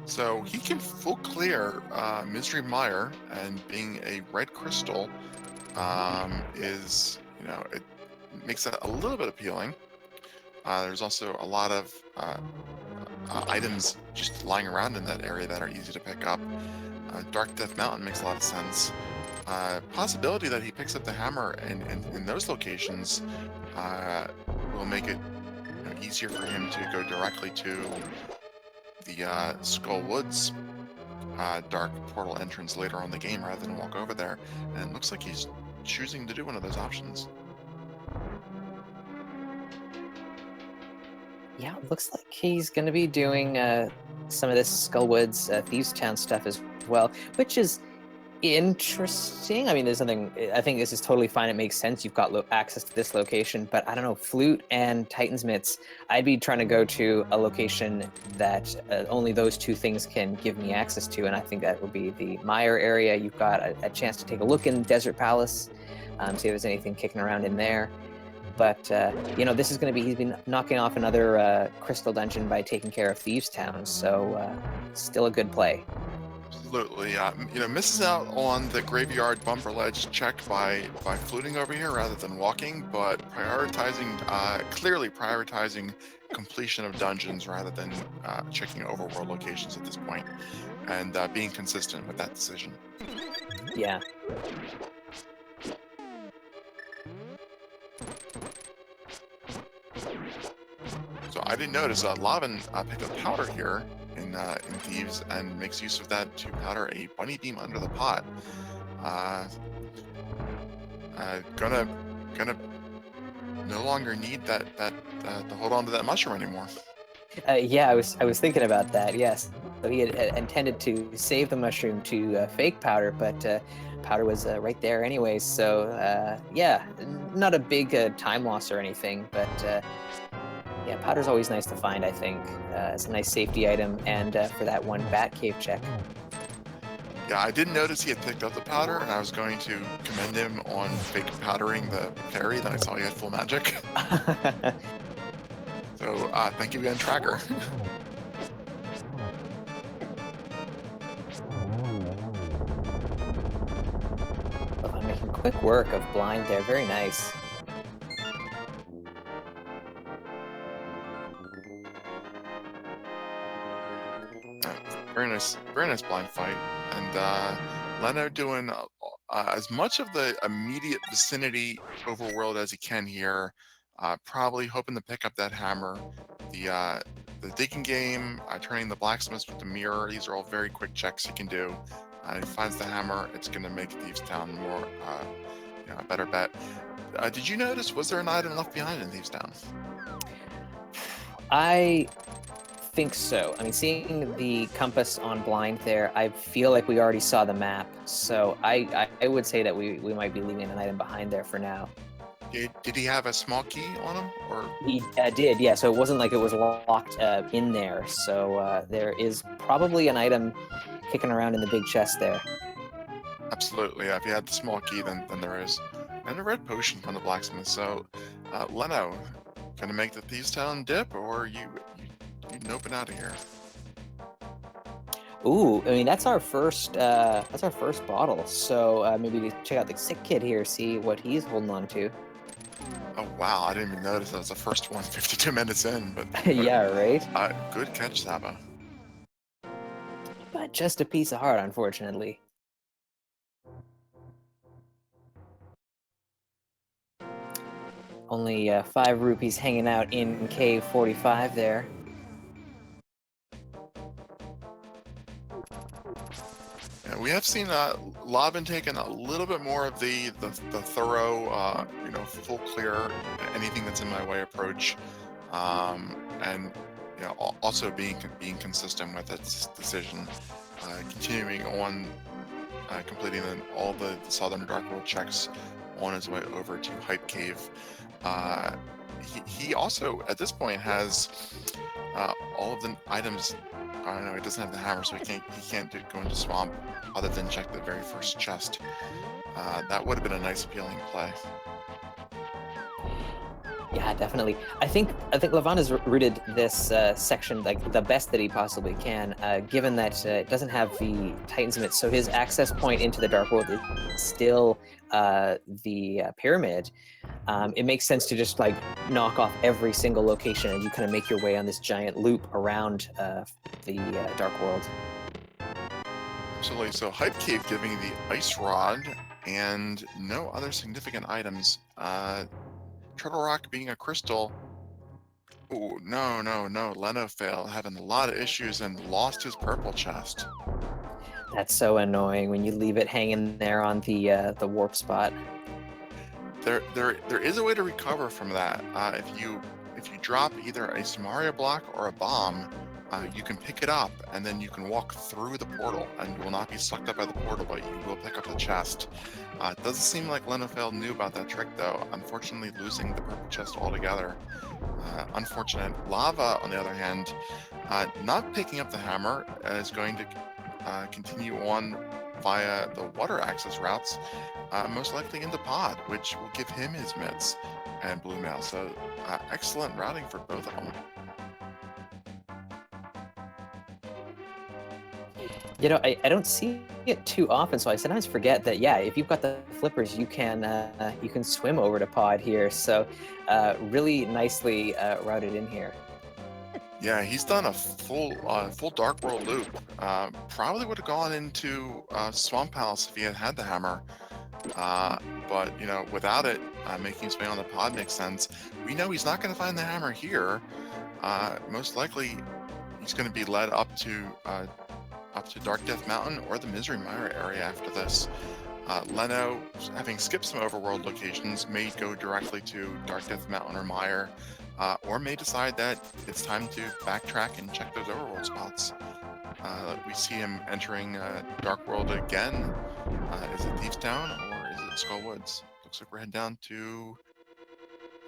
So he can full clear Misery Mire, and being a red crystal is, it makes it a little bit appealing. There's also a lot of items just lying around in that area that are easy to pick up. Dark Death Mountain makes a lot of sense. Possibility that he picks up the hammer in those locations will make it easier for him to go directly to the Skull Woods dark portal entrance later on in the game rather than walk over there. And it looks like he's choosing to do one of those options. Yeah, looks like he's going to be doing some of this Skullwoods Thieves Town stuff as well, which is interesting. I mean, there's something. I think this is totally fine. It makes sense. You've got access to this location, but I don't know. Flute and Titan's Mitts. I'd be trying to go to a location that only those two things can give me access to, and I think that would be the Mire area. You've got a chance to take a look in Desert Palace, see if there's anything kicking around in there. But you know, this is going to be. He's been knocking off another crystal dungeon by taking care of Thieves Town, so still a good play. Absolutely. You know, misses out on the graveyard bumper ledge check by fluting over here rather than walking, but clearly prioritizing completion of dungeons rather than checking overworld locations at this point, and being consistent with that decision. Yeah. So I didn't notice Lavin picked up powder here in Thieves and makes use of that to powder a bunny beam under the pot. Gonna no longer need that to hold on to that mushroom anymore. Yeah, I was thinking about that. Yes, so he had intended to save the mushroom to fake powder, but powder was right there anyways. So yeah, not a big time loss or anything, but yeah, powder's always nice to find. I think it's a nice safety item, and for that one bat cave check. Yeah, I didn't notice he had picked up the powder, and I was going to commend him on fake powdering the fairy. Then I saw he had full magic. So thank you again, Tracker. Well, I'm making quick work of blind there. Very nice. Very nice blind fight, and Leno doing as much of the immediate vicinity overworld as he can here. Probably hoping to pick up that hammer. The digging game, turning the blacksmiths with the mirror. These are all very quick checks he can do. He finds the hammer. It's going to make Thieves Town more, a better bet. Did you notice? Was there an item left behind in Thieves Town? I think so. I mean, seeing the compass on blind there, I feel like we already saw the map. So I would say that we might be leaving an item behind there for now. Did he have a small key on him, or he did? Yeah. So it wasn't like it was locked in there. So there is probably an item kicking around in the big chest there. Absolutely. Yeah, if he had the small key, then there is, and a red potion from the blacksmith. So, Leno, gonna make the Thieves Town dip, or you noping out of here? Ooh, I mean that's our first bottle. So maybe we check out the sick kid here, see what he's holding on to. Oh wow, I didn't even notice that was the first one 52 minutes in, but yeah, right. Good catch, Saba. But just a piece of heart, unfortunately. Only 5 rupees hanging out in cave 45 there. Yeah, we have seen Lavin taking a little bit more of the thorough, full clear, anything that's in my way approach, and also being consistent with its decision, continuing on, completing all the Southern Dark World checks on his way over to Hype Cave. He also at this point has all of the items. I don't know. He doesn't have the hammer, so he can't go into swamp other than check the very first chest. That would have been a nice appealing play. Yeah, definitely. I think Lavan has routed this section like the best that he possibly can, given that it doesn't have the Titan's Mitt, so his access point into the Dark World is still the pyramid. It makes sense to just like knock off every single location, and you kind of make your way on this giant loop around the Dark World. Absolutely. So Hype Cave giving the Ice Rod and no other significant items. Turtle Rock being a crystal. Oh, no. Leno failed, having a lot of issues and lost his purple chest. That's so annoying when you leave it hanging there on the warp spot. There is a way to recover from that. If you drop either a Samaria block or a bomb, you can pick it up and then you can walk through the portal and you will not be sucked up by the portal, but you will pick up the chest. It doesn't seem like Lenophis knew about that trick though. Unfortunately, losing the purple chest altogether. Unfortunate. Lava, on the other hand, not picking up the hammer, is going to continue on via the water access routes, most likely into Pod, which will give him his mitts and blue mail. So excellent routing for both of them. You know, I don't see it too often, so I sometimes forget that, yeah, if you've got the flippers, you can swim over to Pod here. So really nicely routed in here. Yeah, he's done a full Dark World loop. Probably would have gone into Swamp Palace if he had had the hammer. But, you know, without it, making his way on the Pod makes sense. We know he's not going to find the hammer here. Most likely, he's going to be led up to Dark Death Mountain or the Misery Mire area after this. Leno, having skipped some overworld locations, may go directly to Dark Death Mountain or Mire, or may decide that it's time to backtrack and check those overworld spots. We see him entering Dark World again. Is it Thieves Town or is it Skull Woods? Looks like we're heading down to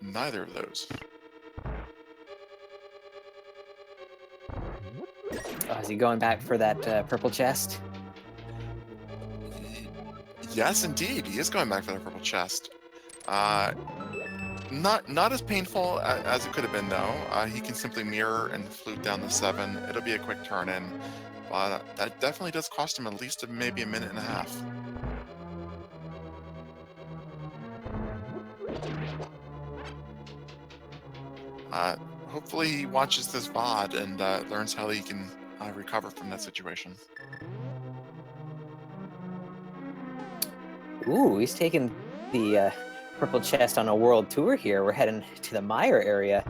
neither of those. Oh, is he going back for that purple chest? Yes, indeed, he is going back for the purple chest. Not as painful as it could have been though. He can simply mirror and flute down the 7. It'll be a quick turn in, but that definitely does cost him at least maybe a minute and a half. Hopefully he watches this VOD and learns how he can recover from that situation. Ooh, he's taking the purple chest on a world tour here. We're heading to the Mire area.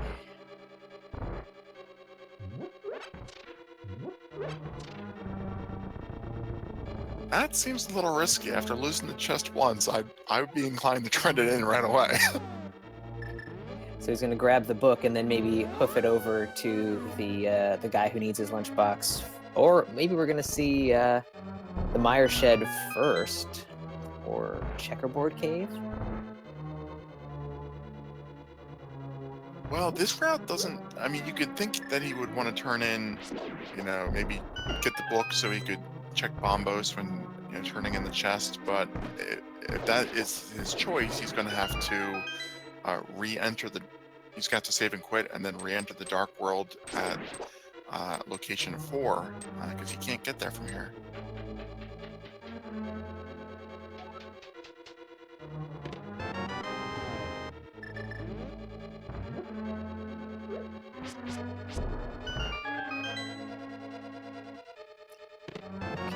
That seems a little risky. After losing the chest once, I would be inclined to trend it in right away. So he's going to grab the book and then maybe hoof it over to the guy who needs his lunchbox. Or maybe we're going to see the Mire Shed first. Or Checkerboard Cave? Well, this route doesn't... I mean, you could think that he would want to turn in, you know, maybe get the book so he could check Bombos when, you know, turning in the chest. But if that is his choice, he's going to have to re-enter the... He's got to save and quit and then re-enter the Dark World at location 4, because he can't get there from here.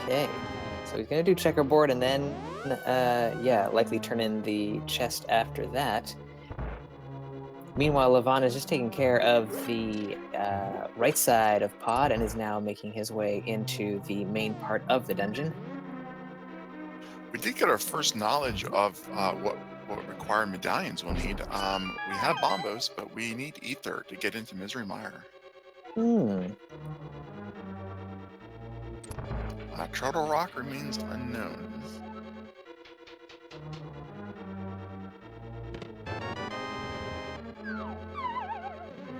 Okay, so he's going to do Checkerboard and then, yeah, likely turn in the chest after that. Meanwhile, Levan is just taking care of the right side of Pod and is now making his way into the main part of the dungeon. We did get our first knowledge of what required medallions we'll need. We have Bombos, but we need Ether to get into Misery Mire. Turtle Rock remains unknown.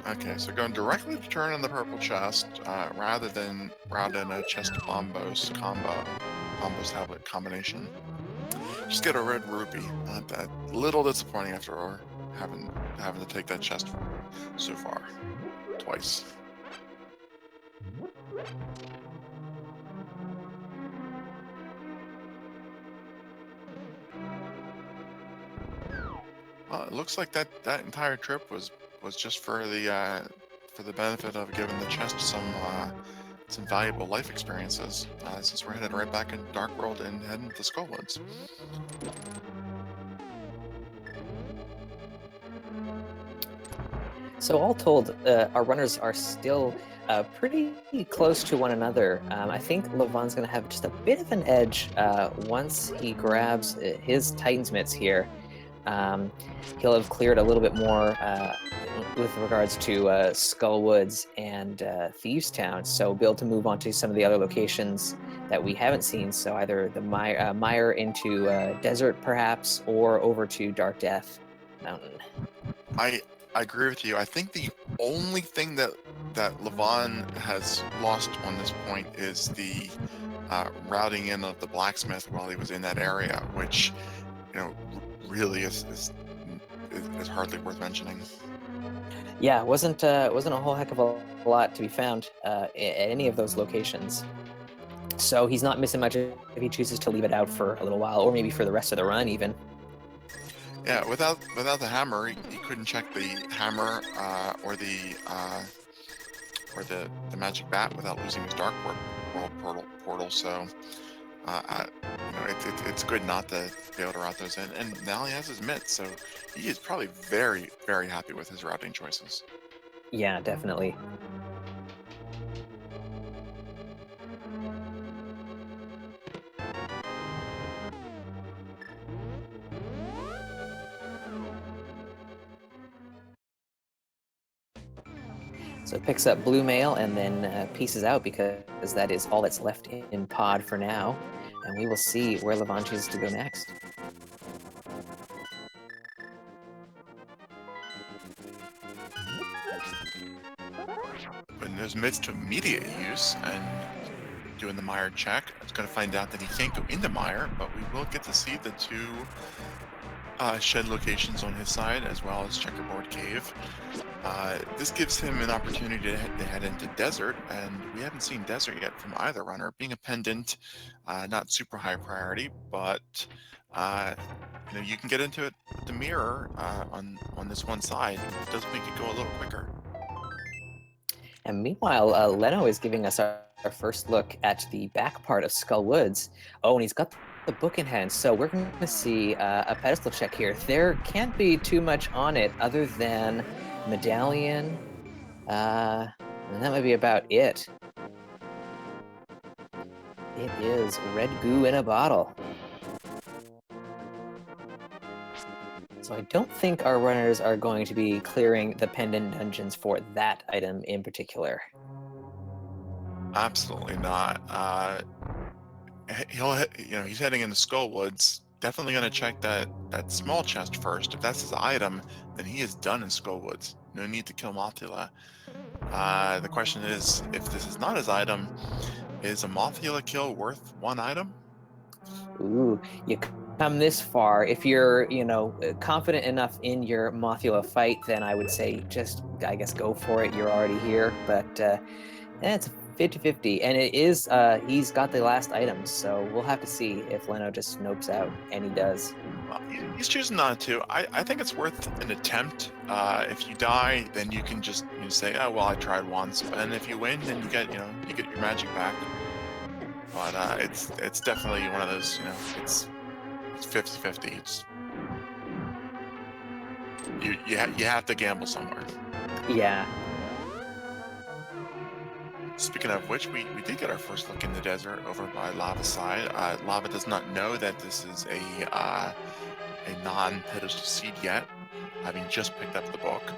Okay, so going directly to turn in the purple chest, rather than route in a chest of Bombos tablet combination. Just get a red rupee. That little disappointing after having to take that chest so far. Twice. It looks like that entire trip was just for the benefit of giving the chest some valuable life experiences. Since we're headed right back into Dark World and heading to Skull Woods. So all told, our runners are still pretty close to one another. I think Levan's going to have just a bit of an edge once he grabs his Titan's Mitts here. He'll have cleared a little bit more with regards to Skull Woods and Thieves Town, so we'll be able to move on to some of the other locations that we haven't seen. So either the mire into Desert, perhaps, or over to Dark Death Mountain. I agree with you. I think the only thing that Levon has lost on this point is the routing in of the blacksmith while he was in that area, which, you know, really is hardly worth mentioning. Yeah, wasn't a whole heck of a lot to be found at any of those locations. So he's not missing much if he chooses to leave it out for a little while, or maybe for the rest of the run even. Yeah, without the hammer, he couldn't check the hammer or the magic bat without losing his dark world portal. So, it's good not to be able to route those in. And now he has his mitts, so he is probably very, very happy with his routing choices. Yeah, definitely. So it picks up blue mail and then pieces out, because that is all that's left in pod for now. And we will see where Levon chooses to go next. Putting those mitts to immediate use and doing the mire check. It's going to find out that he can't go into mire, but we will get to see the two shed locations on his side, as well as Checkerboard Cave. This gives him an opportunity to head into Desert, and we haven't seen Desert yet from either runner. Being a pendant, not super high priority, but you can get into it with the mirror on this one side. It does make it go a little quicker. And meanwhile, Leno is giving us our first look at the back part of Skull Woods. Oh, and he's got the book in hand, so we're going to see a pedestal check here. There can't be too much on it other than medallion, and that might be about it. It is red goo in a bottle. So I don't think our runners are going to be clearing the pendant dungeons for that item in particular. Absolutely not. He's heading into Skull Woods. Definitely going to check that small chest first. If that's his item, then he is done in Skull Woods. No need to kill Mothula. The question is, if this is not his item, is a Mothula kill worth one item? Ooh, you come this far. If you're, confident enough in your Mothula fight, then I would say just, I guess, go for it. You're already here. But it's 50-50. And it is, he's got the last item. So we'll have to see if Leno just snopes out. And he does. Well, he's choosing not to. I think it's worth an attempt. If you die, then you can just say, oh, well, I tried once. And if you win, then you get your magic back. But it's definitely one of those, it's 50-50. You have to gamble somewhere. Yeah. Speaking of which, we did get our first look in the desert over by Lava's side. Lava does not know that this is a non-pedestal seed yet, having just picked up the book.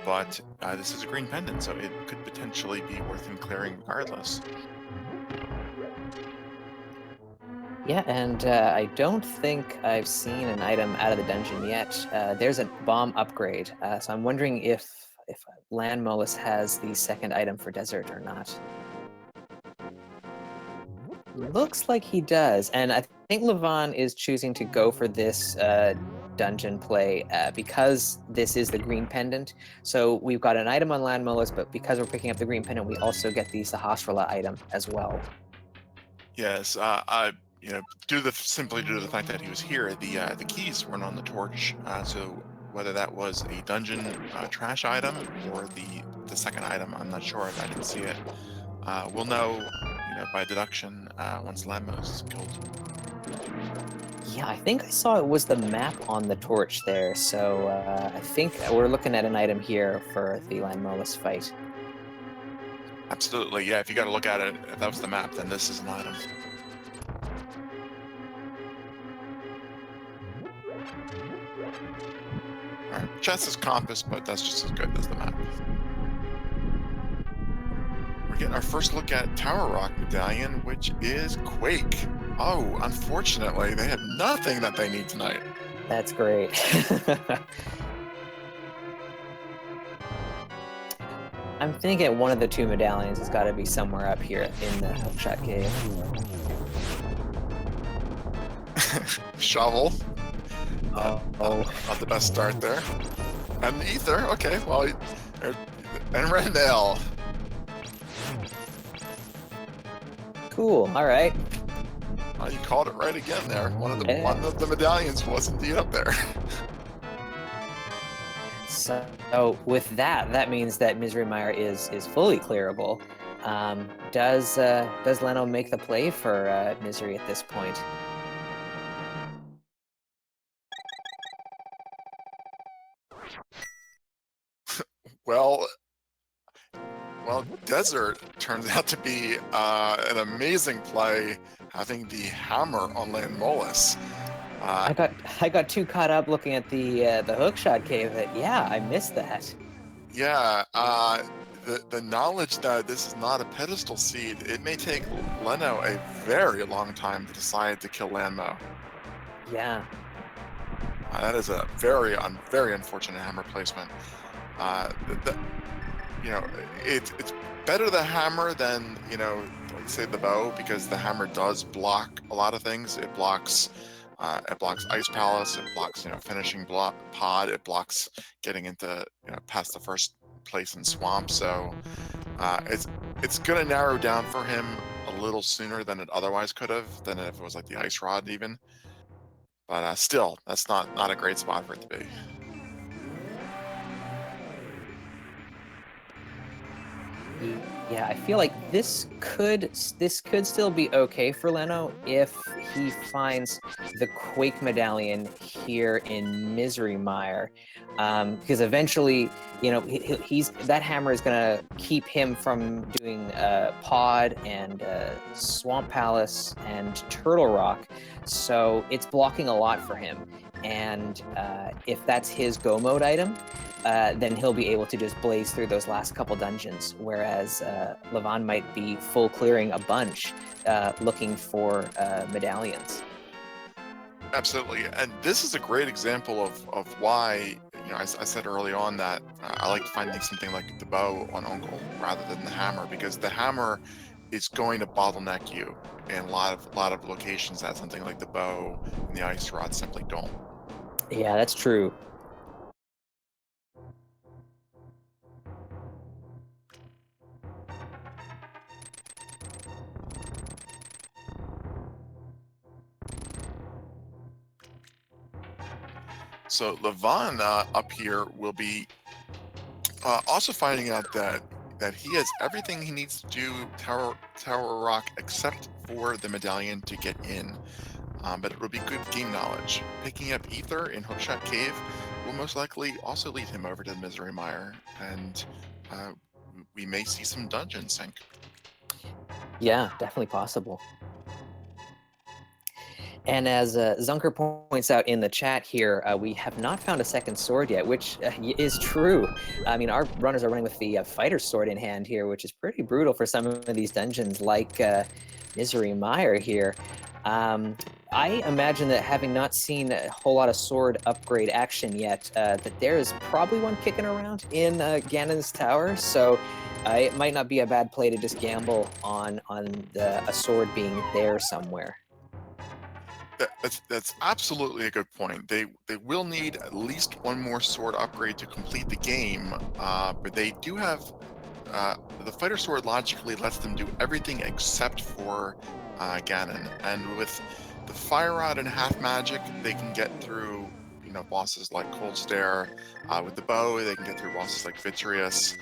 But this is a green pendant, so it could potentially be worth him clearing regardless. Yeah, and I don't think I've seen an item out of the dungeon yet. There's a bomb upgrade, so I'm wondering if Landmolus has the second item for Desert or not. Looks like he does, and I think Levon is choosing to go for this dungeon play because this is the green pendant. So we've got an item on Landmolus, but because we're picking up the green pendant, we also get the Sahasrara item as well. Yes, simply due to the fact that he was here, the keys weren't on the torch. So whether that was a dungeon trash item or the second item, I'm not sure. I didn't see it. We'll know, by deduction once Lemos is killed. Yeah, I think I saw it was the map on the torch there. So I think we're looking at an item here for the Landmolus fight. Absolutely, yeah. If you got to look at it, if that was the map, then this is an item. chest is compass, but that's just as good as the map. We're getting our first look at Tower Rock Medallion, which is Quake. Oh, unfortunately, they have nothing that they need tonight. That's great. I'm thinking one of the two medallions has got to be somewhere up here in the hookshot cave. Shovel. Oh. Not the best start there. And Ether, okay, well, and Red Nail. Cool, all right. Well, you called it right again there. One of the medallions was indeed up there. So with that means that Misery Mire is fully clearable. Does Leno make the play for Misery at this point? Well, Desert turns out to be an amazing play, having the hammer on Lenophis. I got too caught up looking at the hookshot cave that I missed that. Yeah, the knowledge that this is not a pedestal seed, it may take Leno a very long time to decide to kill Lanmo. Yeah. That is a very unfortunate hammer placement. It's better the hammer than, like say the bow, because the hammer does block a lot of things. It blocks Ice Palace, it blocks, finishing pod, it blocks getting into, past the first place in Swamp. So it's gonna narrow down for him a little sooner than it otherwise could have, than if it was like the Ice Rod even. But still, that's not a great spot for it to be. Yeah, I feel like this could still be okay for Leno if he finds the Quake medallion here in Misery Mire, because eventually, he's that hammer is gonna keep him from doing Pod and Swamp Palace and Turtle Rock, so it's blocking a lot for him. And if that's his go mode item, then he'll be able to just blaze through those last couple dungeons, whereas Lavan might be full clearing a bunch, looking for medallions. Absolutely, and this is a great example of why, I said early on that I like finding something like the bow on Uncle rather than the hammer, because the hammer is going to bottleneck you in a lot of locations that something like the bow and the Ice Rod simply don't. Yeah, that's true. So Lavan up here will be also finding out that he has everything he needs to do Tower Rock except for the medallion to get in. But it will be good game knowledge. Picking up Ether in Hookshot Cave will most likely also lead him over to the Misery Mire, and we may see some dungeon sync. Yeah, definitely possible. And as Zunker points out in the chat here, we have not found a second sword yet, which is true. I mean, our runners are running with the fighter sword in hand here, which is pretty brutal for some of these dungeons, like Misery Mire here. I imagine that, having not seen a whole lot of sword upgrade action yet, that there is probably one kicking around in Ganon's Tower, so it might not be a bad play to just gamble on a sword being there somewhere. That's absolutely a good point. They will need at least one more sword upgrade to complete the game, but they do have the fighter sword logically lets them do everything except for Ganon, and with the fire rod and half magic, they can get through bosses like Cold Stare. With the bow, they can get through bosses like Vitreous.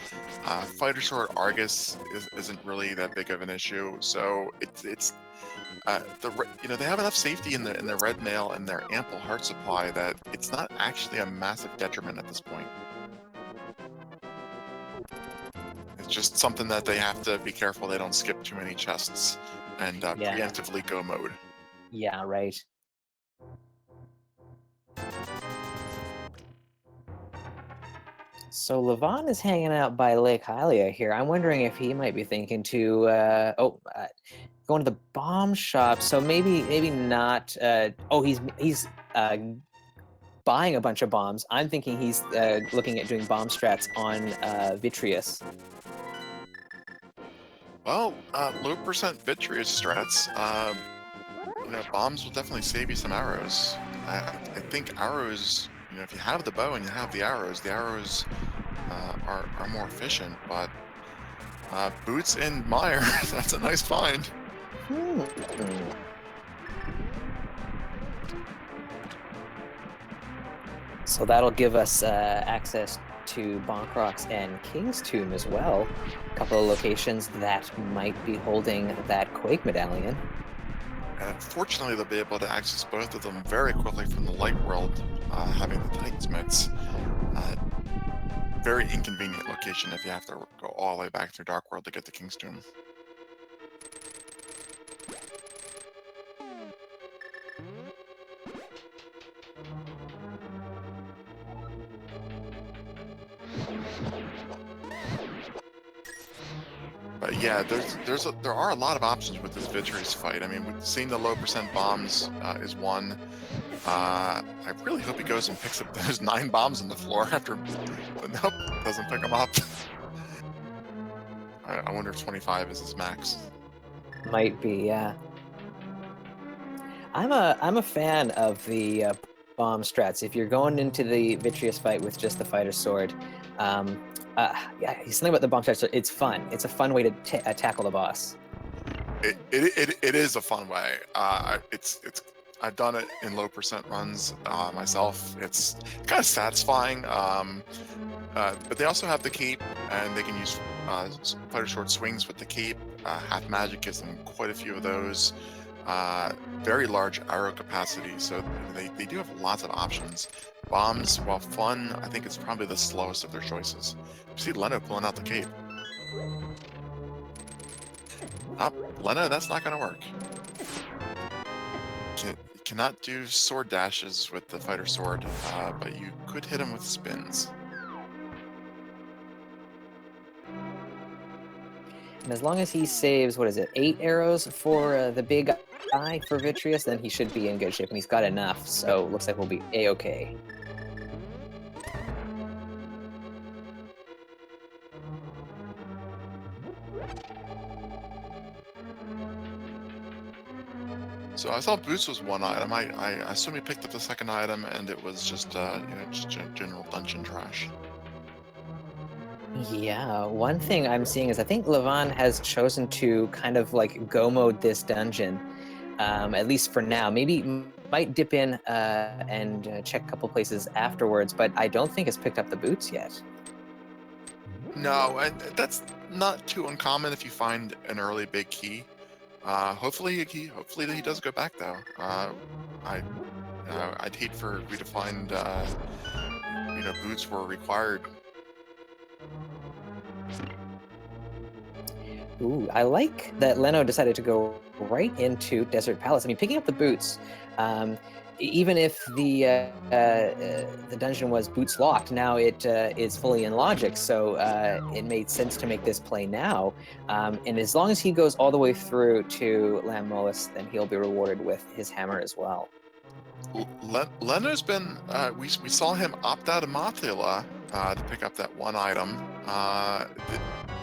Fighter sword Argus isn't really that big of an issue, so it's. They have enough safety in the red mail and their ample heart supply that it's not actually a massive detriment at this point. It's just something that they have to be careful they don't skip too many chests and preemptively go mode. Yeah, right. So Levon is hanging out by Lake Hylia here. I'm wondering if he might be thinking to going to the bomb shop. So maybe not. He's buying a bunch of bombs. I'm thinking he's looking at doing bomb strats on Vitreous. Well, low percent vitreous strats. Bombs will definitely save you some arrows. I think arrows. If you have the bow and you have the arrows are more efficient. But boots in mire, that's a nice find. Hmm. So that'll give us access to Bonkrox and King's Tomb as well. A couple of locations that might be holding that Quake medallion. And fortunately, they'll be able to access both of them very quickly from the light world, having the Titan's mitts. Very inconvenient location if you have to go all the way back through Dark World to get to King's Tomb. But yeah, there are a lot of options with this Vitreous fight. I mean, seeing the low percent bombs is one. I really hope he goes and picks up those 9 bombs on the floor after. But nope, doesn't pick them up. I wonder if 25 is his max. Might be, yeah. I'm a fan of the bomb strats. If you're going into the Vitreous fight with just the fighter sword, yeah, something about the bomb strats. It's fun. It's a fun way to tackle the boss. It is a fun way. I've done it in low percent runs myself. It's kind of satisfying. But they also have the cape, and they can use fighter sword swings with the cape. Half magic gives them quite a few of those. Very large arrow capacity, so they do have lots of options. Bombs, while fun, I think it's probably the slowest of their choices. You see Leno pulling out the cape. Leno, that's not going to work. You cannot do sword dashes with the fighter sword, but you could hit him with spins. And as long as he saves, what is it, 8 arrows for the big eye for Vitreous, then he should be in good shape, and he's got enough, so looks like we'll be A-okay. So I saw boots was one item. I assume he picked up the second item, and it was just just general dungeon trash. Yeah, one thing I'm seeing is I think Levon has chosen to kind of like go mode this dungeon, at least for now. Maybe might dip in and check a couple places afterwards, but I don't think it's picked up the boots yet. No, that's not too uncommon if you find an early big key. Hopefully he does go back though. I'd hate for we to find boots were required. Ooh, I like that Leno decided to go right into Desert Palace. I mean, picking up the boots, even if the dungeon was boots locked, now it is fully in logic, so it made sense to make this play now. And as long as he goes all the way through to Lammolis, then he'll be rewarded with his hammer as well. Leno's been, we saw him opt out of Mothula to pick up that one item.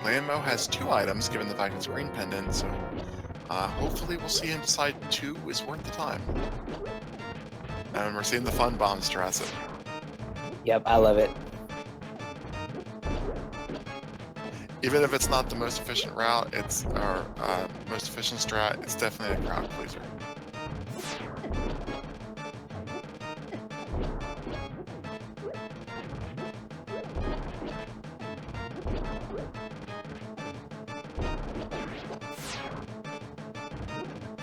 Lammo has 2 items, given the fact it's green pendant, so hopefully we'll see him decide 2 is worth the time. And we're seeing the fun bomb stress it. Yep, I love it. Even if it's not the most efficient route, it's our most efficient strat, it's definitely a crowd pleaser.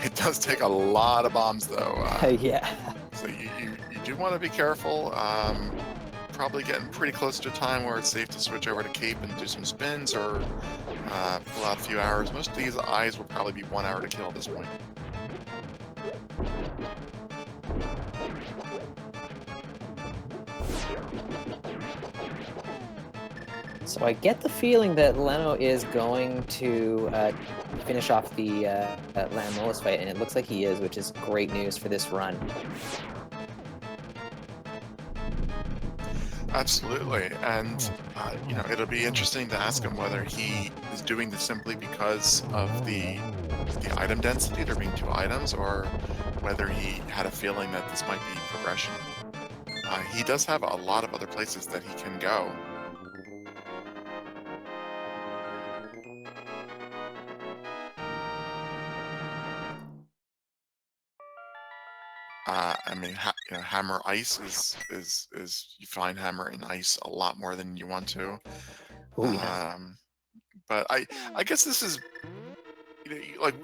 It does take a lot of bombs, though. Yeah. So you do want to be careful. Probably getting pretty close to a time where it's safe to switch over to cape and do some spins or pull out a few arrows. Most of these eyes will probably be 1 hour to kill at this point. So I get the feeling that Leno is going to finish off the Lanolis fight, and it looks like he is, which is great news for this run. Absolutely, and it'll be interesting to ask him whether he is doing this simply because of the item density, there being 2 items, or whether he had a feeling that this might be progression. He does have a lot of other places that he can go. I mean, hammer ice is you find hammer in ice a lot more than you want to. Oh yeah. But I guess this is like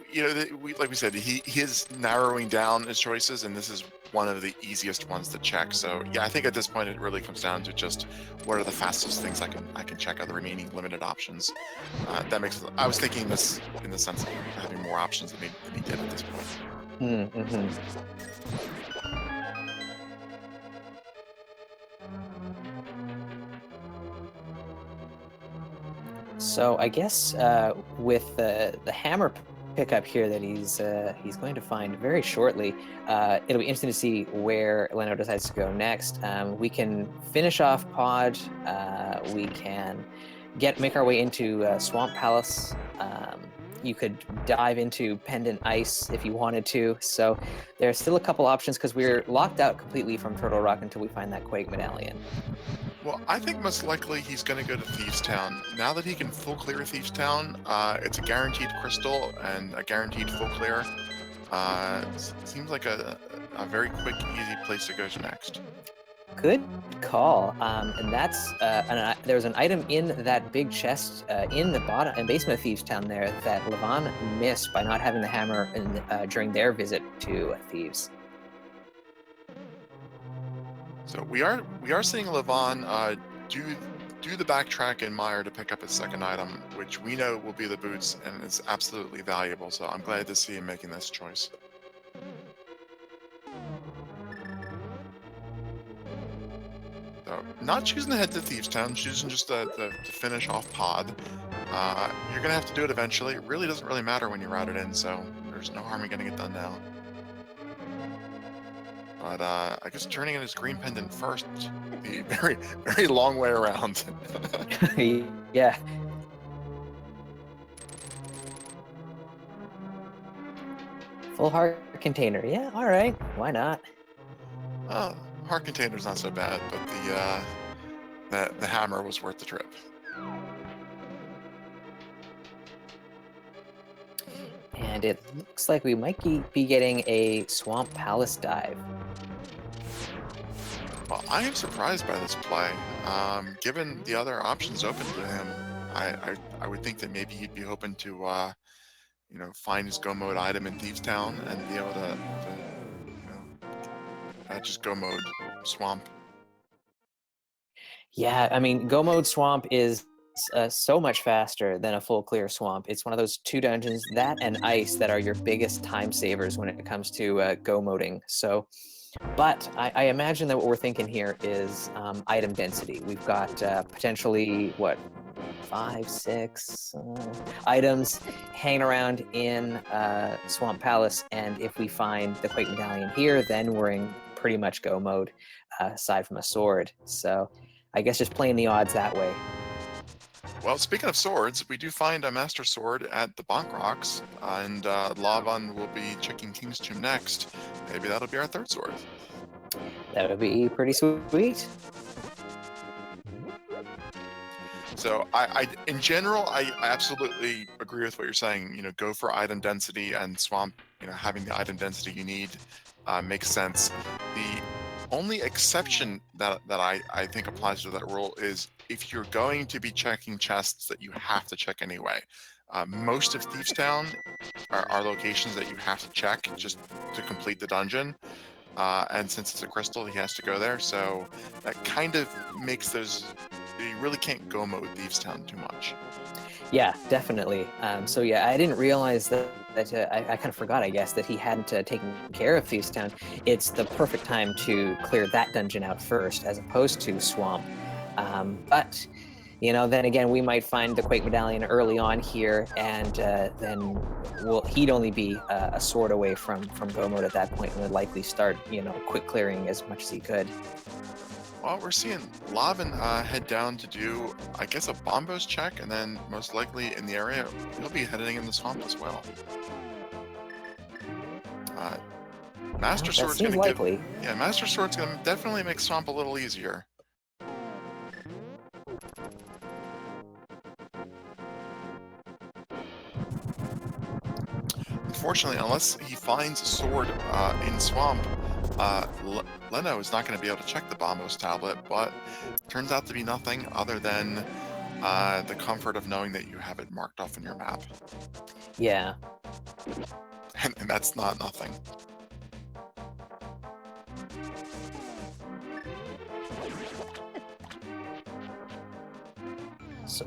we said, he is narrowing down his choices, and this is one of the easiest ones to check. So yeah, I think at this point it really comes down to just what are the fastest things I can check out the remaining limited options. That makes I was thinking this in the sense of having more options than he did at this point. Mm-hmm. So I guess with the hammer pickup here that he's going to find very shortly, it'll be interesting to see where Leno decides to go next. We can finish off Pod. We can make our way into Swamp Palace. You could dive into Pendant Ice if you wanted to. So there's still a couple options because we're locked out completely from Turtle Rock until we find that Quake Medallion. Well, I think most likely he's going to go to Thieves Town. Now that he can full clear Thieves Town, it's a guaranteed crystal and a guaranteed full clear. Seems like a very quick, easy place to go to next. Good call. And that's there's an item in that big chest in the bottom and basement of Thieves Town there that Lavan missed by not having the hammer during their visit to Thieves. So we are seeing Lavan do the backtrack in Mire to pick up his second item, which we know will be the boots, and it's absolutely valuable. So I'm glad to see him making this choice. So not choosing to head to Thieves Town, choosing just to finish off Pod. You're gonna have to do it eventually. It really doesn't really matter when you route it in, so there's no harm in getting it done now. But I guess turning in his green pendant first would be very, very long way around. Yeah. Full heart container. Yeah, all right. Why not? Heart container's not so bad, but the hammer was worth the trip. And it looks like we might be getting a Swamp Palace dive. Well, I am surprised by this play. Given the other options open to him, I would think that maybe he'd be hoping to find his go mode item in Thieves Town and be able to just go mode swamp. Yeah, I mean, Go Mode Swamp is so much faster than a full clear swamp. It's one of those 2 dungeons, that and ice, that are your biggest time savers when it comes to go moding. So, but I imagine that what we're thinking here is item density. We've got potentially, what, 5, 6 items hanging around in Swamp Palace, and if we find the Quake Medallion here, then we're in pretty much go mode, aside from a sword. So I guess just playing the odds that way. Well, speaking of swords, we do find a Master Sword at the Bonk Rocks, and Lavan will be checking King's Tomb next. Maybe that'll be our third sword. That would be pretty sweet. So in general, I absolutely agree with what you're saying. Go for item density, and swamp, having the item density you need makes sense. The only exception that I think applies to that rule is if you're going to be checking chests that you have to check anyway. Most of Thieves Town are locations that you have to check just to complete the dungeon. And since it's a crystal, he has to go there. So that kind of makes those... You really can't go mode Thieves Town too much. Yeah, definitely. So yeah, I didn't realize that I kind of forgot, I guess, that he hadn't taken care of Thieves Town. It's the perfect time to clear that dungeon out first, as opposed to Swamp. But You know, then again, we might find the Quake Medallion early on here, and then he'd only be a sword away from go mode at that point, and would likely start, you know, quick clearing as much as he could. Well, we're seeing Lavin head down to do, I guess, a bombos check, and then most likely in the area, he'll be heading in the swamp as well. Master Sword's seems going to likely. Yeah, Master Sword's going to definitely make swamp a little easier. Unfortunately, unless he finds a sword in swamp, Leno is not going to be able to check the bombos tablet, but turns out to be nothing other than the comfort of knowing that you have it marked off on your map. Yeah. And that's not nothing.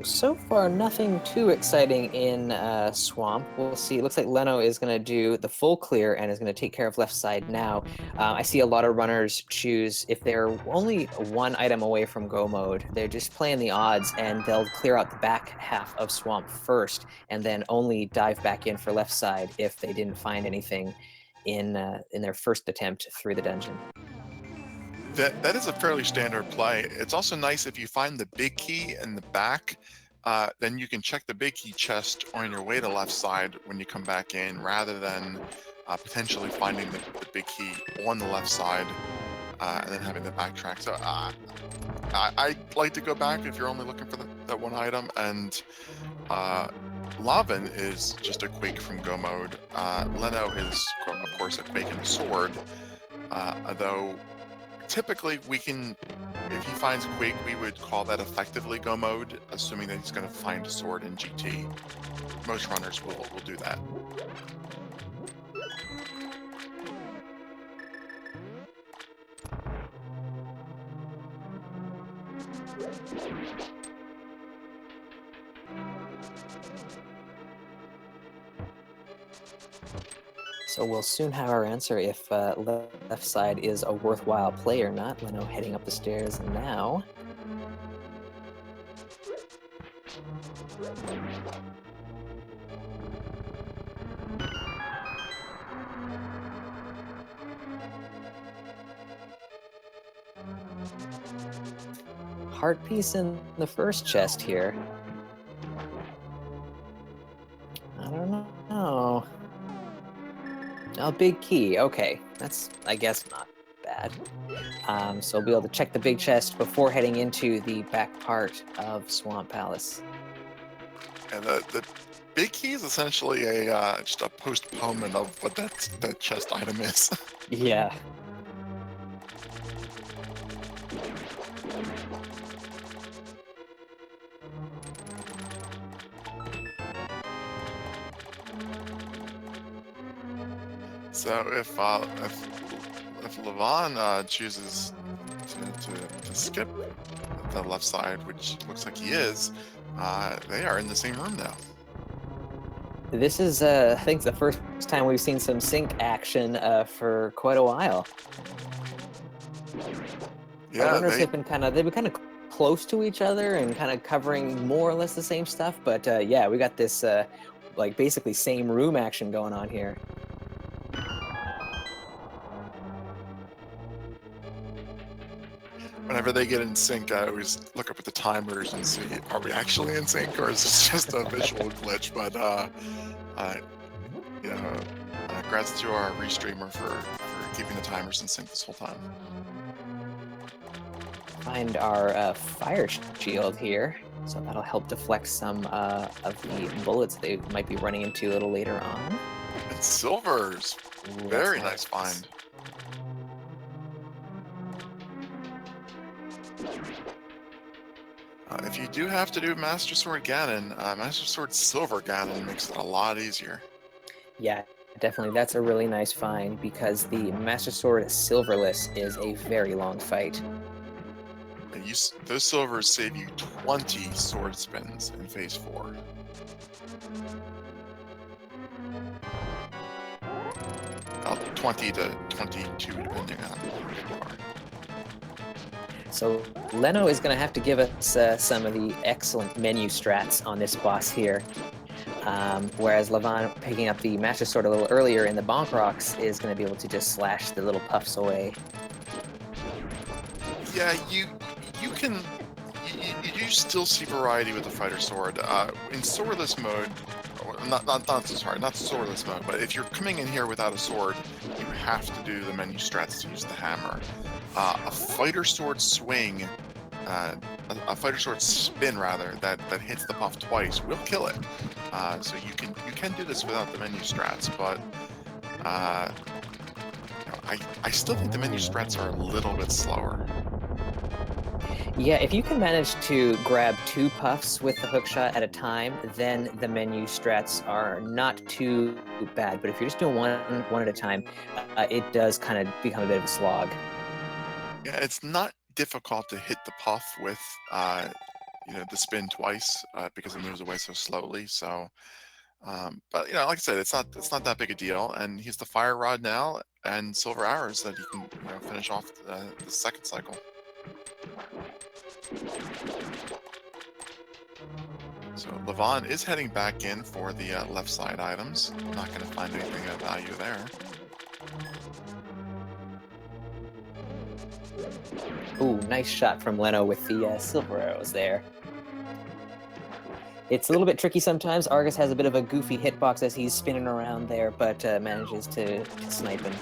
So far, nothing too exciting in Swamp. We'll see. It looks like Leno is going to do the full clear and is going to take care of left side now. I see a lot of runners choose, if they're only one item away from go mode, they're just playing the odds, and they'll clear out the back half of Swamp first, and then only dive back in for left side if they didn't find anything in their first attempt through the dungeon. That is a fairly standard play. It's also nice if you find the big key in the back, then you can check the big key chest on your way to left side when you come back in, rather than potentially finding the big key on the left side and then having to backtrack. So I like to go back if you're only looking for that one item, and Lavin is just a Quake from go mode. Leno is, of course, a Quake and a sword, though typically we can, if he finds Quake, we would call that effectively go mode, assuming that he's going to find a sword in GT. Most runners will do that. So we'll soon have our answer if left side is a worthwhile play or not. Leno heading up the stairs now. Heart piece in the first chest here. I don't know. Oh, big key. Okay, that's, I guess, not bad. So we'll be able to check the big chest before heading into the back part of Swamp Palace. And the big key is essentially a just a postponement of what that chest item is. Yeah. So if Lavan chooses to skip the left side, which looks like he is, they are in the same room now. This is, I think, the first time we've seen some sync action for quite a while. Yeah, our runners they've been kind of close to each other and kind of covering more or less the same stuff. But yeah, we got this like basically same room action going on here. Whenever they get in sync, I always look up at the timers and see, are we actually in sync, or is this just a visual glitch? But you know, congrats to our restreamer for keeping the timers in sync this whole time. Find our fire shield here, so that'll help deflect some of the bullets they might be running into a little later on. And silvers, Ooh, very nice find. If you do have to do Master Sword Ganon, Master Sword Silver Ganon makes it a lot easier. Yeah, definitely. That's a really nice find because the Master Sword Silverless is a very long fight. Those silvers save you 20 sword spins in Phase 4. Well, 20 to 22, depending on where you are. So Leno is going to have to give us some of the excellent menu strats on this boss here. Whereas Lavan, picking up the Master Sword a little earlier in the Bonk Rocks, is going to be able to just slash the little puffs away. Yeah, you can you do still see variety with the fighter sword. In swordless mode, not swordless mode, but if you're coming in here without a sword, you have to do the menu strats to use the hammer. A fighter sword swing, a fighter sword spin rather, that hits the puff twice will kill it. So you can do this without the menu strats, but I still think the menu strats are a little bit slower. Yeah, if you can manage to grab 2 puffs with the hookshot at a time, then the menu strats are not too bad. But if you're just doing one at a time, it does kind of become a bit of a slog. Yeah, it's not difficult to hit the puff with the spin twice because it moves away so slowly. So, but like I said, it's not that big a deal. And he's the fire rod now and silver arrows that he can finish off the second cycle. So Lavan is heading back in for the left side items. Not going to find anything of value there. Ooh, nice shot from Leno with the silver arrows there. It's a little bit tricky sometimes. Argus has a bit of a goofy hitbox as he's spinning around there, but manages to snipe him.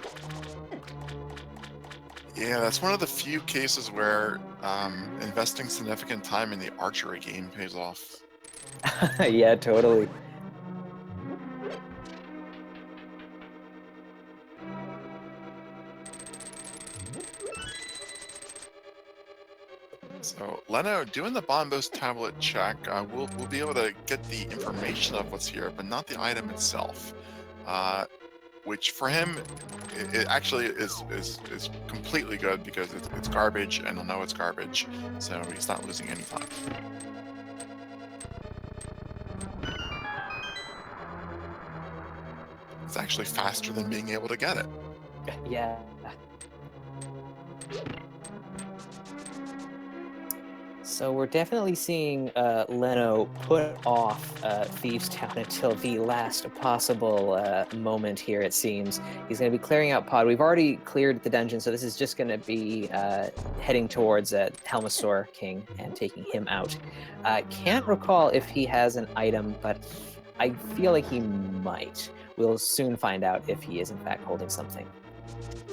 Yeah, that's one of the few cases where investing significant time in the archery game pays off. Yeah, totally. So Leno doing the Bombos tablet check, we'll be able to get the information of what's here, but not the item itself. Which for him, it actually is completely good because it's garbage and he'll know it's garbage, so he's not losing any time. It's actually faster than being able to get it. Yeah. So we're definitely seeing Leno put off Thieves Town until the last possible moment here, it seems. He's going to be clearing out Pod. We've already cleared the dungeon, so this is just going to be heading towards Helmasaur King and taking him out. Can't recall if he has an item, but I feel like he might. We'll soon find out if he is in fact holding something.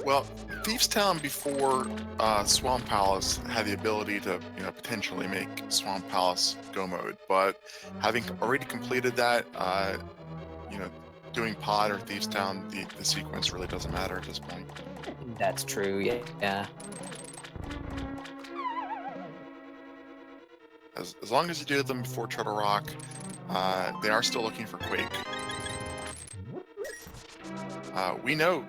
Well, Thieves Town before Swamp Palace had the ability to, potentially make Swamp Palace go mode, but having already completed that, doing Pod or Thieves Town, the sequence really doesn't matter at this point. That's true, yeah. As long as you do them before Turtle Rock, they are still looking for Quake. We know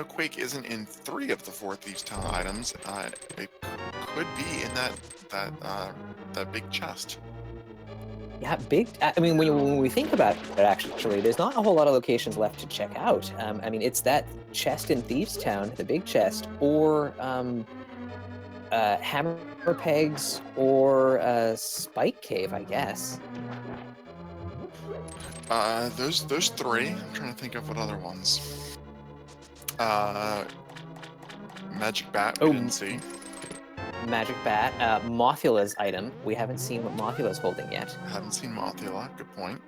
Quake isn't in 3 of the 4 Thieves Town items. It could be in that big chest. Yeah, big. I mean, when we think about it, actually, there's not a whole lot of locations left to check out. I mean, it's that chest in Thieves Town, the big chest, or Hammer Pegs, or Spike Cave, I guess. Those 3. I'm trying to think of what other ones. Magic Bat, we didn't see. Magic Bat. Mothula's item. We haven't seen what Mothula's holding yet. Haven't seen Mothula. Good point.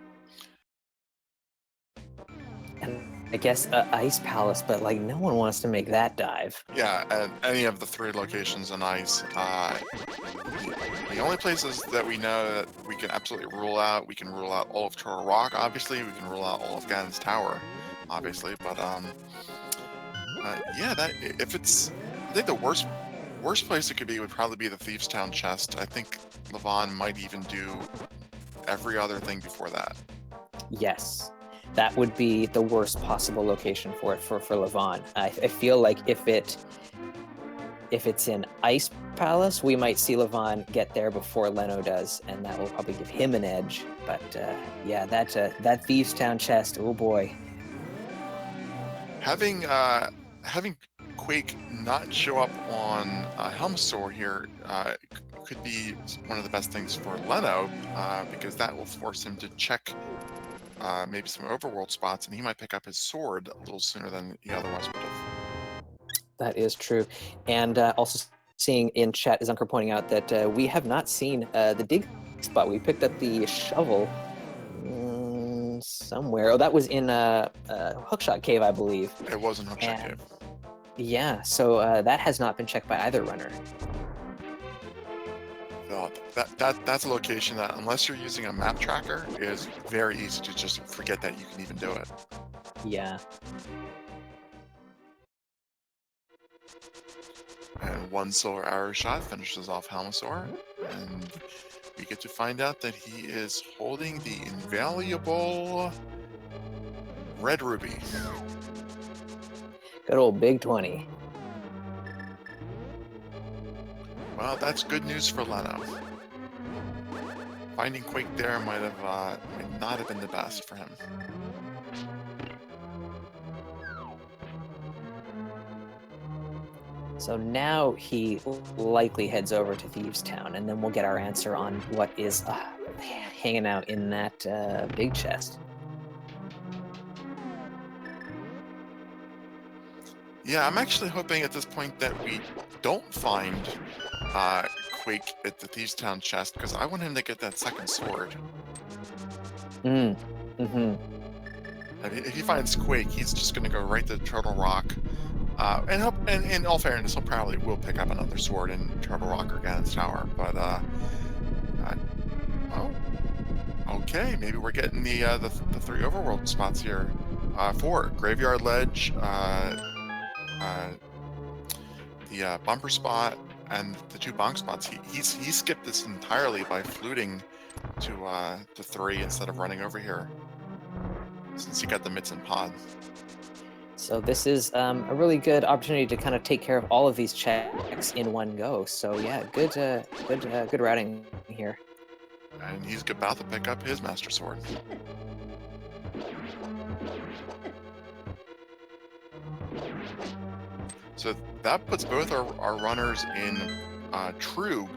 And I guess Ice Palace, but like no one wants to make that dive. Yeah, at any of the 3 locations on Ice. The only places that we know that we can absolutely rule out, we can rule out all of Turtle Rock, obviously. We can rule out all of Ganon's Tower, obviously. But yeah, I think the worst place it could be would probably be the Thieves Town chest. I think Lavan might even do every other thing before that. Yes, that would be the worst possible location for it for Lavan. I feel like if it's in Ice Palace, we might see Lavan get there before Leno does, and that will probably give him an edge. But yeah, that Thieves Town chest, oh boy. Having Quake not show up on Helmsaur here could be one of the best things for Leno, because that will force him to check maybe some overworld spots, and he might pick up his sword a little sooner than he otherwise would have. That is true. And also seeing in chat, is Unker pointing out that we have not seen the dig spot. We picked up the shovel somewhere. Oh, that was in Hookshot Cave, I believe. It wasn't Hookshot And- Cave. Yeah, so that has not been checked by either runner. No, that's a location that, unless you're using a map tracker, is very easy to just forget that you can even do it. Yeah. And one silver arrow shot finishes off Helmsaur, and we get to find out that he is holding the invaluable red ruby. Good old Big 20. Well, that's good news for Leno. Finding Quake there might not have been the best for him. So now he likely heads over to Thieves Town, and then we'll get our answer on what is hanging out in that big chest. Yeah, I'm actually hoping at this point that we don't find Quake at the Thieves Town chest, because I want him to get that second sword. Mm-hmm. If he finds Quake, he's just going to go right to Turtle Rock. And in all fairness, he'll probably will pick up another sword in Turtle Rock or Ganon's Tower. But oh, okay, maybe we're getting the 3 overworld spots here. 4 Graveyard Ledge, the bumper spot, and the 2 bonk spots. He skipped this entirely by fluting to 3 instead of running over here, since he got the mitts and pod. So this is a really good opportunity to kind of take care of all of these checks in one go. So yeah, good routing here. And he's about to pick up his Master Sword. So that puts both our runners in true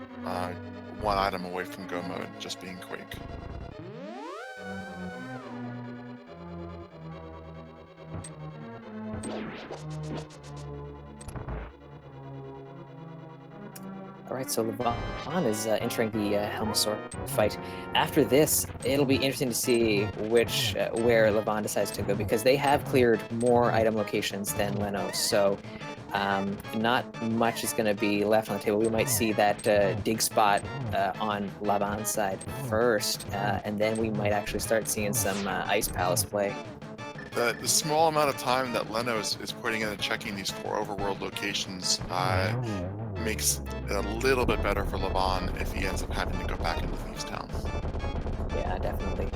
1 item away from go mode, just being Quake. All right, so LaVan is entering the Helmsaur fight. After this, it'll be interesting to see where LaVan decides to go, because they have cleared more item locations than Leno. So not much is going to be left on the table. We might see that dig spot on LaVan's side first, and then we might actually start seeing some Ice Palace play. The small amount of time that Leno is putting into checking these 4 overworld locations makes it a little bit better for LaVan if he ends up having to go back into Thieves Town. Yeah, definitely.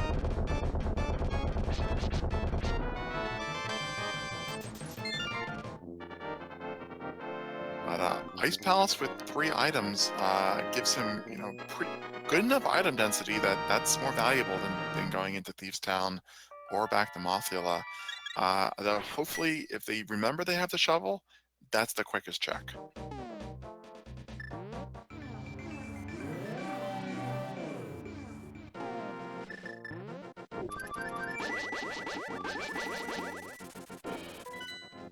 But Ice Palace with 3 items gives him, pretty good enough item density that's more valuable than going into Thieves Town or back to Mothula. Though hopefully, if they remember they have the shovel, that's the quickest check.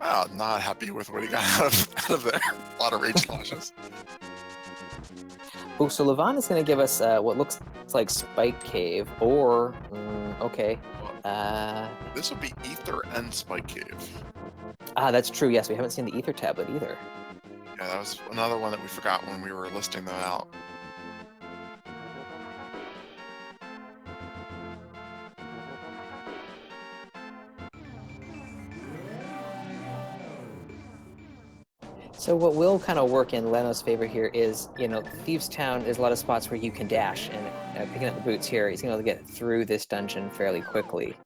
Wow, not happy with what he got out of there. A lot of rage slashes. Oh, so LaVan is going to give us what looks like Spike Cave, or okay. This would be Ether and Spike Cave. That's true. Yes, we haven't seen the Ether tablet either. Yeah, that was another one that we forgot when we were listing them out. So what will kind of work in Leno's favor here is, Thieves Town, there's a lot of spots where you can dash, and picking up the boots here, he's going to be able to get through this dungeon fairly quickly.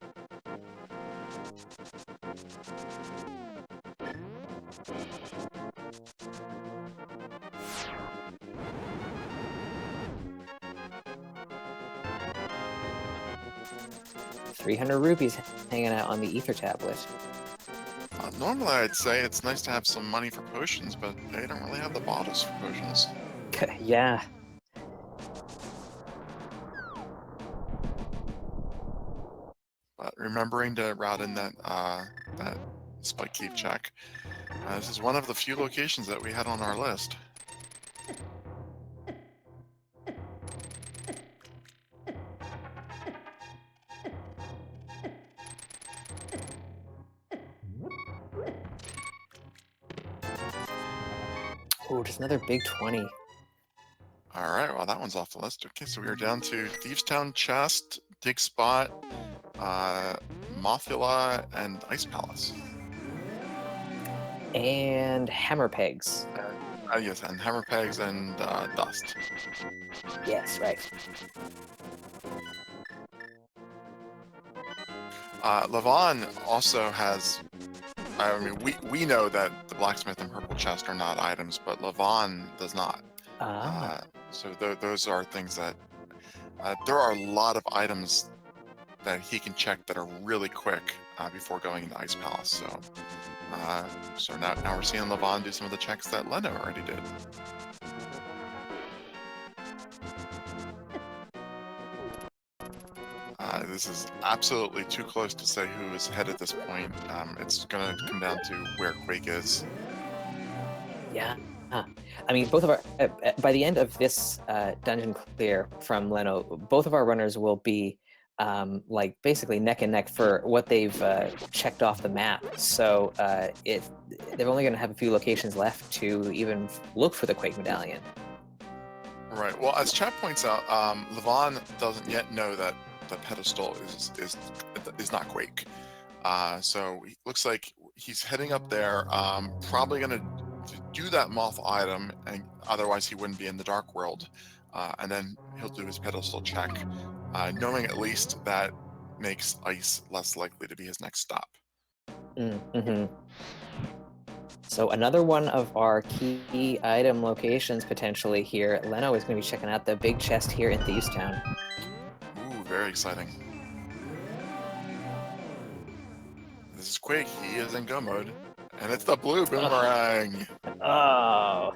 $300 rupees hanging out on the Ether tablet. Normally I'd say it's nice to have some money for potions, but they don't really have the bottles for potions. Yeah. But remembering to route in that spike cave check. This is one of the few locations that we had on our list. Oh, just another big 20. All right, well that one's off the list. Okay, so we are down to Thieves Town Chest, Dig Spot, Mothula, and Ice Palace. And hammer pegs. Yes, and Hammer Pegs and Dust. Yes, right. Lavan also has. I mean, we know that the blacksmith and purple chest are not items, but Lavan does not. Ah. So those are things that there are a lot of items that he can check that are really quick before going into Ice Palace. So now we're seeing Lavan do some of the checks that Leno already did. This is absolutely too close to say who is ahead at this point. It's going to come down to where Quake is. Yeah. I mean, both of our by the end of this dungeon clear from Leno, both of our runners will be like basically neck and neck for what they've checked off the map. So if they're only going to have a few locations left to even look for the Quake Medallion. Right. Well, as chat points out, Lavan doesn't yet know that the pedestal is not Quake. So it looks like he's heading up there. Probably going to do that moth item, and otherwise he wouldn't be in the dark world. And then he'll do his pedestal check, knowing at least that makes ice less likely to be his next stop. Mm-hmm. So another one of our key item locations potentially here, Leno is going to be checking out the big chest here in Thieves Town. Ooh, very exciting. This is Quake. He is in go mode, and it's the blue boomerang. Oh.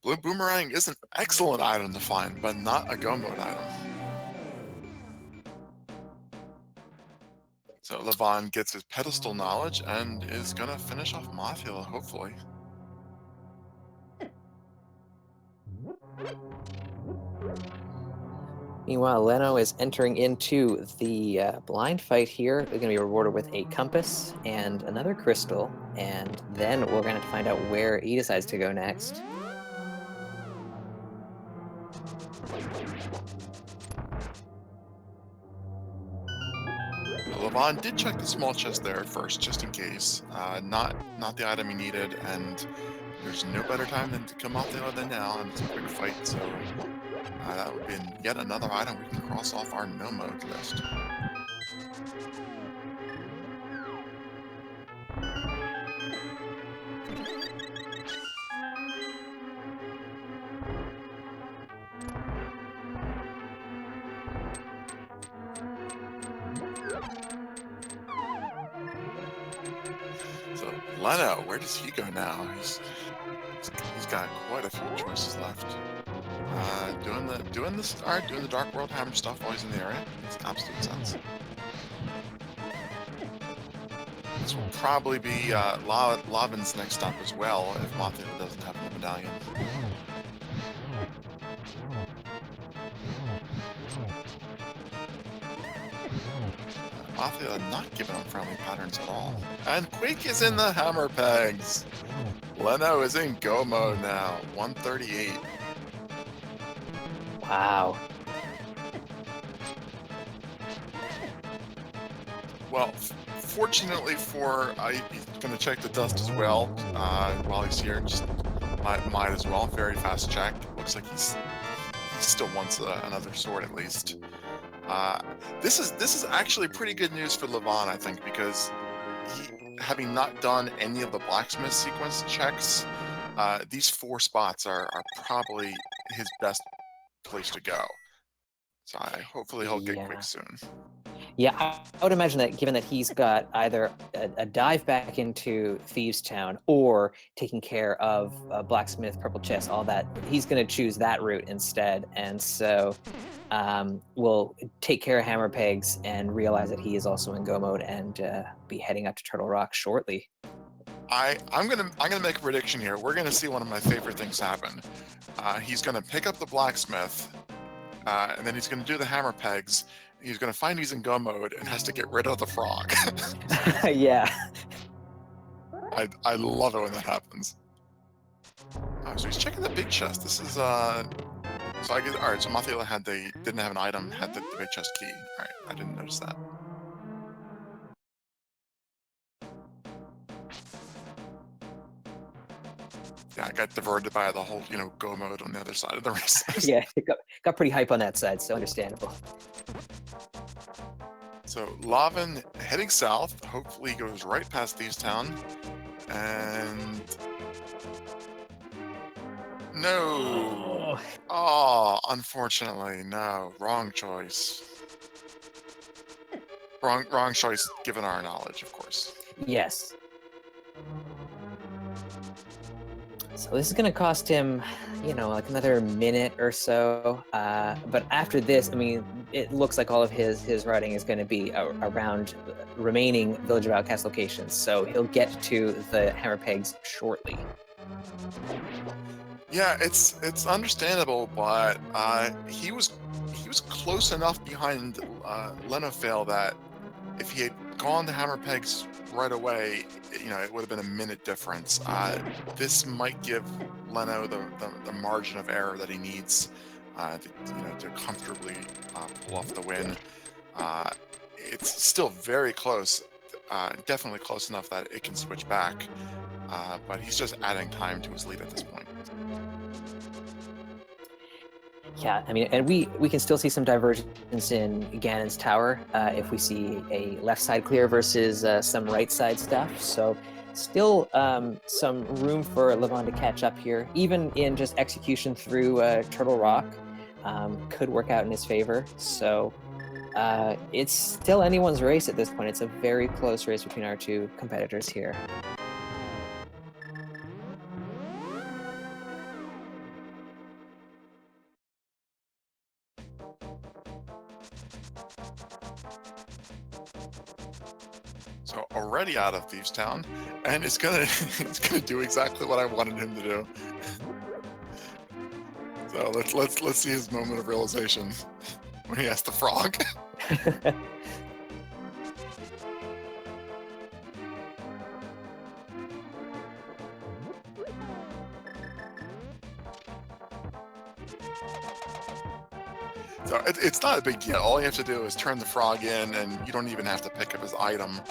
Blue boomerang is an excellent item to find, but not a go mode item. So Lavan gets his pedestal knowledge and is gonna finish off Mothula, hopefully. Meanwhile, Leno is entering into the blind fight here. They're going to be rewarded with a compass and another crystal, and then we're going to find out where he decides to go next. Lavan did check the small chest there first, just in case. Not the item he needed, and there's no better time than to come out there than now, and it's a quick fight, so that would be yet another item we can cross off our no mode list. So Leno, where does he go now? He's got quite a few choices left. Doing the Dark World Hammer stuff while he's in the area. Makes absolute sense. This will probably be Lavan's next stop as well if Mothula doesn't have the medallion. Mothula not giving him friendly patterns at all. And Quake is in the hammer pegs. Leno is in go mode now. 138. Wow. Well, fortunately for, he's going to check the dust as well while he's here. Just might as well. Very fast check. Looks like he still wants another sword at least. This is actually pretty good news for Lavan, I think, because having not done any of the blacksmith sequence checks, these 4 spots are probably his best place to go. So hopefully he'll get quick soon. Yeah, I would imagine that given that he's got either a dive back into Thieves Town or taking care of Blacksmith, Purple Chest, all that, he's going to choose that route instead. And so we'll take care of Hammer Pegs and realize that he is also in go mode and be heading up to Turtle Rock shortly. I'm gonna make a prediction here. We're gonna see one of my favorite things happen. He's gonna pick up the Blacksmith, and then he's gonna do the Hammer Pegs. He's gonna find he's in go mode and has to get rid of the frog. Yeah. I love it when that happens. So he's checking the big chest. This is so I guess all right. So Mathila didn't have an item, had the big chest key. All right, I didn't notice that. Yeah, I got diverted by the whole, go mode on the other side of the race. Yeah, it got pretty hype on that side, so understandable. So Lavan heading south, hopefully goes right past Thieves Town, and no. Oh, unfortunately, no. Wrong choice. Wrong choice given our knowledge, of course. Yes. So this is going to cost him, like another minute or so. But after this, I mean, it looks like all of his riding is going to be around remaining Village of Outcast locations. So he'll get to the Hammer Pegs shortly. Yeah, it's understandable, but he was close enough behind Lenophis that if he had gone to Hammer Pegs right away, it would have been a minute difference. This might give Leno the margin of error that he needs to comfortably pull off the win. It's still very close, definitely close enough that it can switch back, but he's just adding time to his lead at this point. Yeah, I mean, and we can still see some divergence in Ganon's tower if we see a left side clear versus some right side stuff. So still some room for Lavan to catch up here, even in just execution through Turtle Rock could work out in his favor. So it's still anyone's race at this point. It's a very close race between our two competitors here. So already out of Thieves Town, and it's gonna do exactly what I wanted him to do. So let's see his moment of realization when he has the frog. So it's not a big deal. All you have to do is turn the frog in, and you don't even have to pick up his item.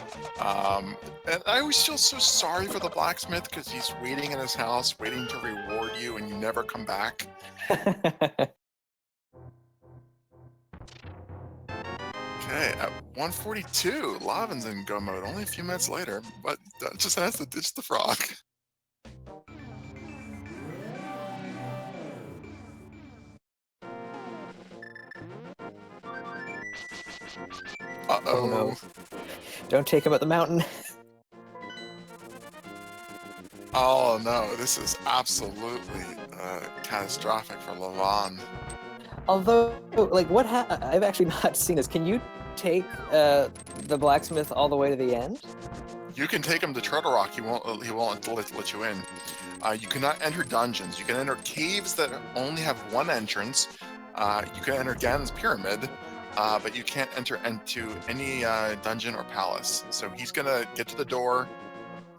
And I always feel so sorry for the blacksmith because he's waiting in his house, waiting to reward you, and you never come back. Okay, at 142, Lavan's in go mode. Only a few minutes later, but just has to ditch the frog. Uh-oh. Oh, no. Don't take him up the mountain. Oh no, this is absolutely catastrophic for Lavan. Although, like, I've actually not seen this. Can you take the blacksmith all the way to the end? You can take him to Turtle Rock. He won't let you in. You cannot enter dungeons. You can enter caves that only have one entrance. You can enter Ganon's Pyramid, but you can't enter into any dungeon or palace. So he's gonna get to the door.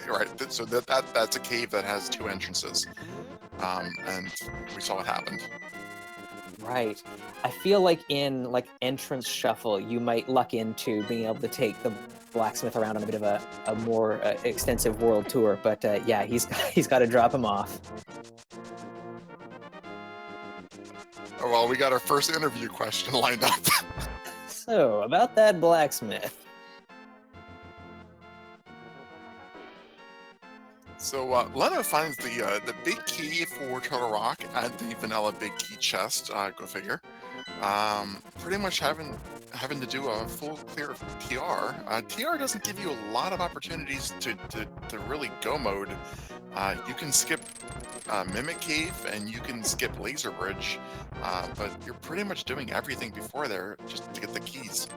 Right. So that's a cave that has two entrances, and we saw what happened. Right. I feel like in entrance shuffle, you might luck into being able to take the blacksmith around on a bit of a more extensive world tour. But yeah, he's got to drop him off. Oh, well, we got our first interview question lined up. So about that blacksmith. Leno finds the big key for Turtle Rock at the vanilla big key chest. Go figure. Pretty much having to do a full clear of TR. TR doesn't give you a lot of opportunities to really go mode. You can skip Mimic Cave and you can skip Laser Bridge, but you're pretty much doing everything before there just to get the keys.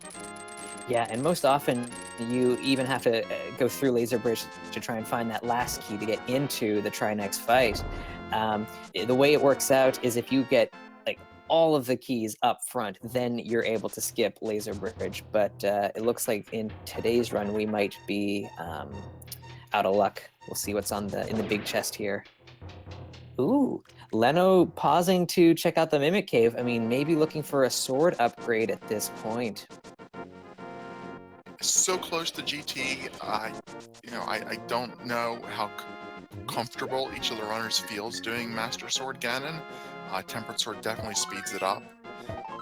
Yeah, and most often you even have to go through Laser Bridge to try and find that last key to get into the Trinex fight. The way it works out is if you get like all of the keys up front, then you're able to skip Laser Bridge. But it looks like in today's run we might be out of luck. We'll see what's in the big chest here. Ooh, Leno pausing to check out the Mimic Cave. I mean, maybe looking for a sword upgrade at this point. So close to GT. I don't know how comfortable each of the runners feels doing Master Sword Ganon. Tempered Sword definitely speeds it up.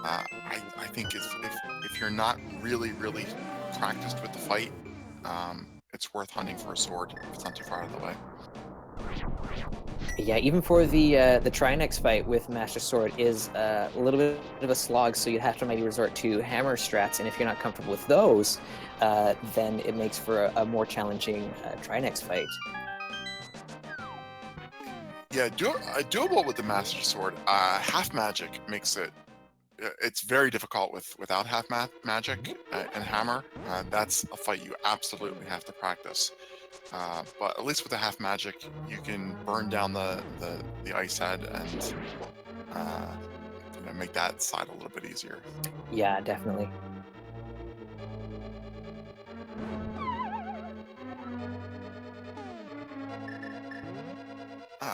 I think if you're not really practiced with the fight, it's worth hunting for a sword if it's not too far out of the way. Yeah, even for the Trinex fight with Master Sword is a little bit of a slog, so you'd have to maybe resort to hammer strats, and if you're not comfortable with those, then it makes for a more challenging Trinex fight. Yeah, doable with the Master Sword. Half magic makes it's very difficult without half magic and hammer. That's a fight you absolutely have to practice. But at least with the half magic, you can burn down the ice head and make that side a little bit easier. Yeah, definitely.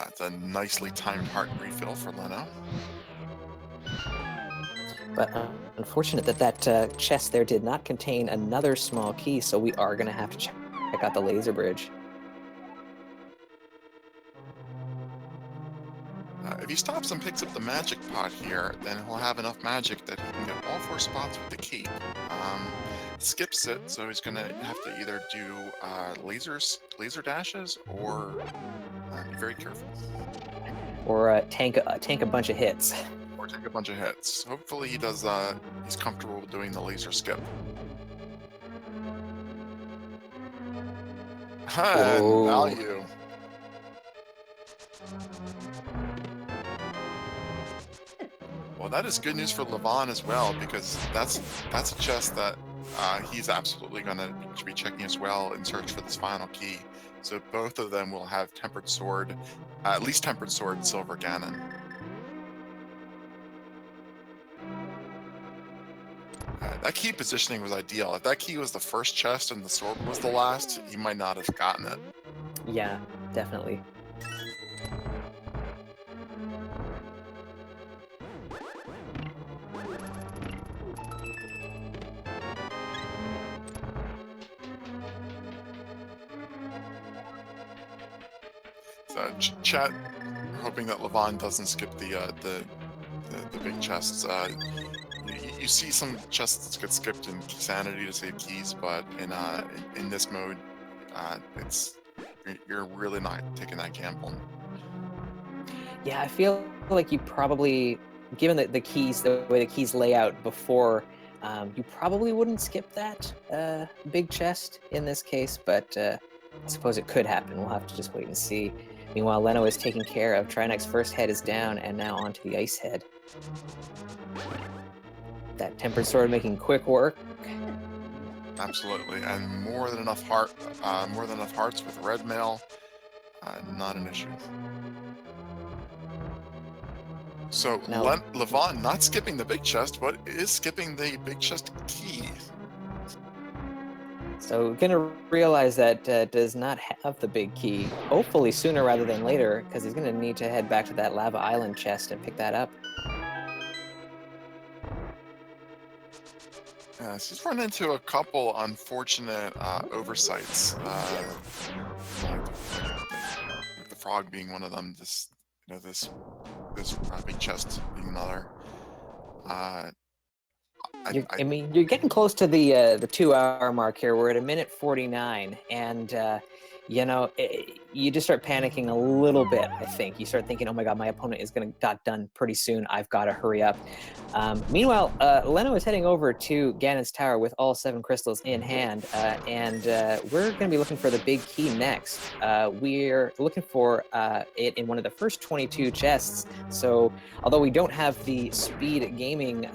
It's a nicely timed heart refill for Leno. But unfortunate that chest there did not contain another small key, so we are going to have to check out the Laser Bridge. If he stops and picks up the magic pot here, then he'll have enough magic that he can get all 4 spots with the key. Skips it, so he's going to have to either do laser dashes, or be very careful. Or tank a bunch of hits. Or take a bunch of hits. Hopefully he does. He's comfortable with doing the laser skip. And value. Well, that is good news for Levon as well, because that's a chest that he's absolutely going to be checking as well in search for this final key. So both of them will have Tempered Sword, at least Tempered Sword and Silver Ganon. That key positioning was ideal. If that key was the first chest and the sword was the last, he might not have gotten it. Yeah, definitely. So chat, hoping that Levon doesn't skip the big chests. You see some chests get skipped in Sanity to save keys, but in this mode, you're really not taking that gamble. Yeah, I feel like you probably, given the way the keys lay out before, you probably wouldn't skip that big chest in this case, but I suppose it could happen. We'll have to just wait and see. Meanwhile, Leno is taking care of Trinex's first head is down, and now onto the ice head. That Tempered Sword making quick work. Absolutely, and more than enough hearts with red mail. Not an issue. So Now, Levon not skipping the big chest, but is skipping the big chest key. So gonna realize that does not have the big key. Hopefully sooner rather than later, because he's gonna need to head back to that Lava Island chest and pick that up. She's run into a couple unfortunate oversights. The frog being one of them. This big chest being another. I mean, you're getting close to the 2-hour mark here. We're at 1:49, and you just start panicking a little bit, I think. You start thinking, oh my God, my opponent is going to got done pretty soon. I've got to hurry up. Meanwhile, Leno is heading over to Ganon's tower with all 7 crystals in hand, and we're going to be looking for the big key next. We're looking for it in one of the first 22 chests. So although we don't have the speed gaming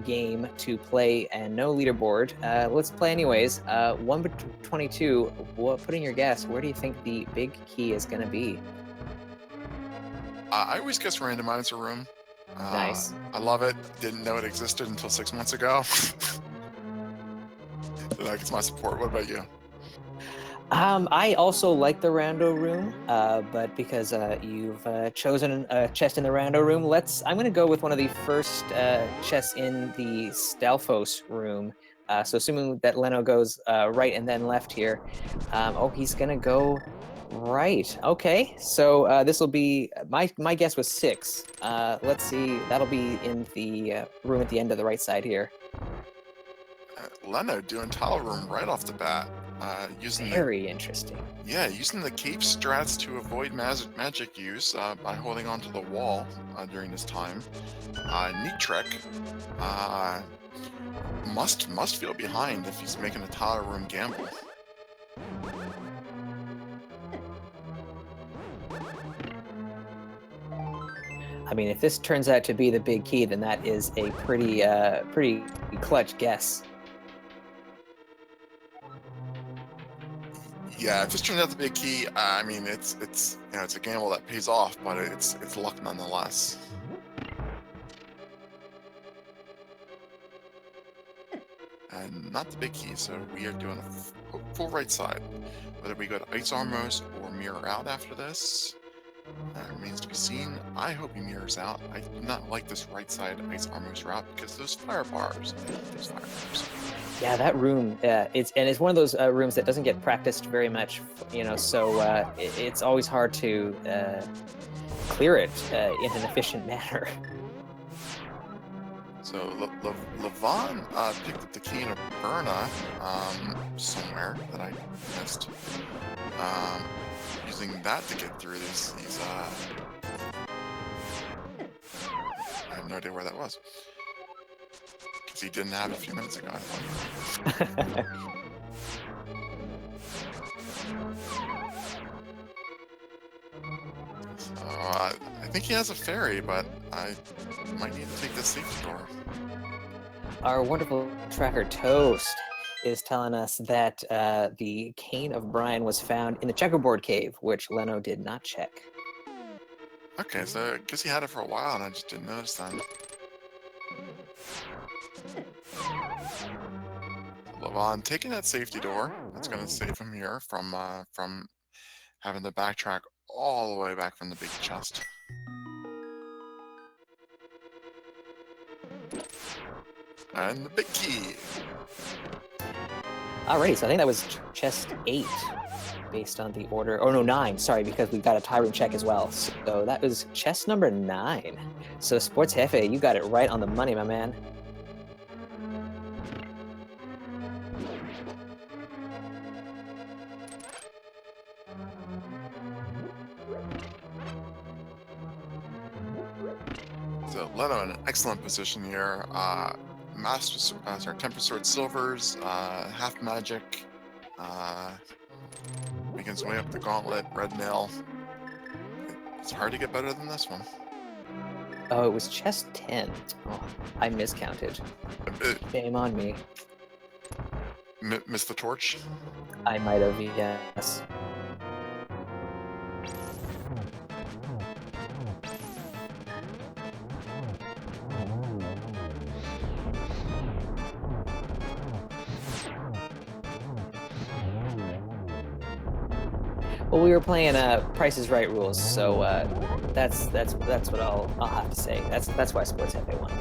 game to play and no leaderboard, let's play anyways. 1-22, put in your guess. Where do you think the big key is going to be? I always guess Randomizer room. Nice. I love it. Didn't know it existed until 6 months ago. That gets my support. What about you? I also like the rando room, but because you've chosen a chest in the rando room, I'm going to go with one of the first chests in the Stelphos room. So assuming that Leno goes right and then left here. Oh, he's going to go right. Okay, so this will be, my guess was 6. Let's see, that'll be in the room at the end of the right side here. Leno doing tile room right off the bat. Using Very interesting. Yeah, using the cape strats to avoid magic use by holding onto the wall during this time. Neat trick. Must feel behind if he's making a tile room gamble. I mean, if this turns out to be the big key, then that is a pretty clutch guess. Yeah, if this turns out to be a key, I mean, it's a gamble that pays off, but it's luck nonetheless. And not the big key, so we are doing a full right side. Whether we go to Ice Armos or mirror out after this, that remains to be seen. I hope he mirrors out. I do not like this right side Ice Armos route because those fire bars. Yeah, that room, it's one of those rooms that doesn't get practiced very much, so it's always hard to clear it in an efficient manner. So Lavan picked up the key in a Burna somewhere that I missed. Using that to get through these I have no idea where that was. Because he didn't have it a few minutes ago, I thought. So, I think he has a fairy, but I might need to take the safety door. Our wonderful tracker Toast is telling us that the cane of Brian was found in the checkerboard cave, which Leno did not check. Okay, so I guess he had it for a while and I just didn't notice then. Lavan taking that safety door. That's going to save him here from having to backtrack all the way back from the big chest. And the big key. Alrighty, so I think that was chest 8, based on the order. Oh no, 9. Sorry, because we got a tie room check as well. So that was chest number 9. So Sports Jefe, you got it right on the money, my man. So Leno in an excellent position here. Temper Sword Silvers, half magic, making his way up the gauntlet, red nail. It's hard to get better than this one. Oh, it was chest 10. Oh, I miscounted. Shame on me. Missed the torch? I might have, yes. Well, we were playing Price is Right rules, so that's what I'll have to say. That's why Sports Jefe won.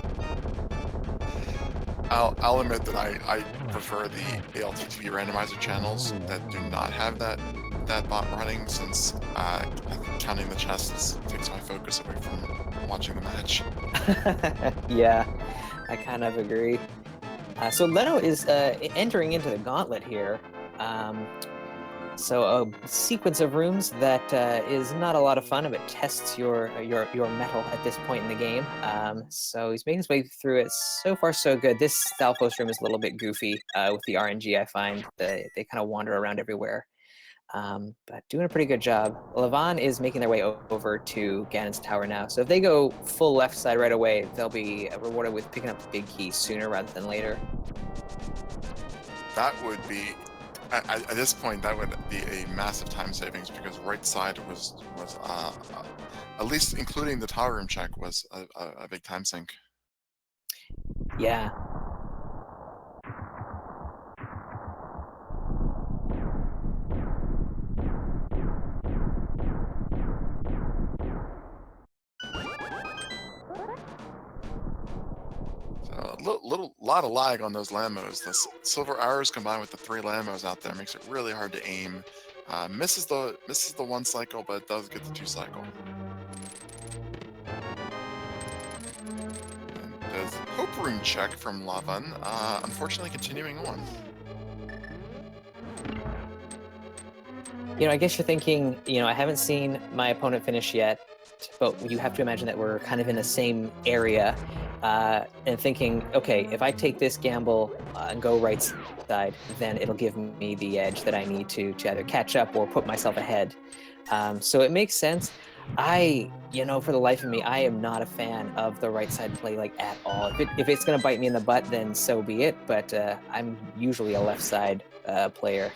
I'll admit that I prefer the ALTTPR randomizer channels that do not have that bot running, since counting the chests takes my focus away from watching the match. Yeah, I kind of agree. So Leno is entering into the gauntlet here. So a sequence of rooms that is not a lot of fun, but tests your metal at this point in the game. So he's making his way through it. So far, so good. This Stalfos room is a little bit goofy with the RNG. I find they kind of wander around everywhere, but doing a pretty good job. Lavan is making their way over to Ganon's tower now. So if they go full left side right away, they'll be rewarded with picking up the big key sooner rather than later. That would be, at this point, that would be a massive time savings because right side was at least including the tower room check was a big time sink. Yeah. So a lot of lag on those Lambos. The silver arrows combined with the 3 Lambos out there makes it really hard to aim. Misses the 1 cycle, but it does get the 2 cycle. And there's Hope Room check from Lavan, unfortunately continuing on. I guess you're thinking, I haven't seen my opponent finish yet, but you have to imagine that we're kind of in the same area, and thinking, okay, if I take this gamble and go right side, then it'll give me the edge that I need to either catch up or put myself ahead. So it makes sense. For the life of me, I am not a fan of the right side play at all. If it's going to bite me in the butt, then so be it. But I'm usually a left side player.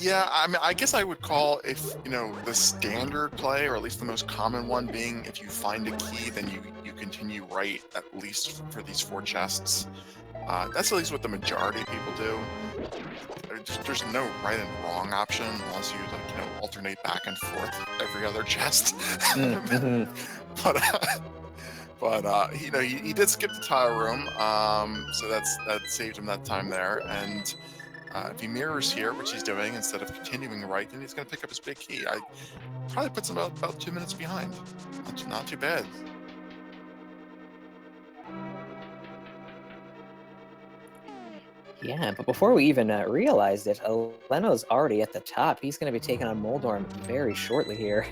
Yeah, I mean, I guess I would call the standard play, or at least the most common one, being if you find a key, then you continue right at least for these 4 chests. That's at least what the majority of people do. There's no right and wrong option unless you alternate back and forth every other chest. Mm-hmm. But he did skip the tile room, so that saved him that time there. And if he mirrors here, which he's doing, instead of continuing right, then he's going to pick up his big key. I probably puts him about 2 minutes behind. Not too bad. Yeah, but before we even realized it, Leno's already at the top. He's going to be taking on Moldorm very shortly here.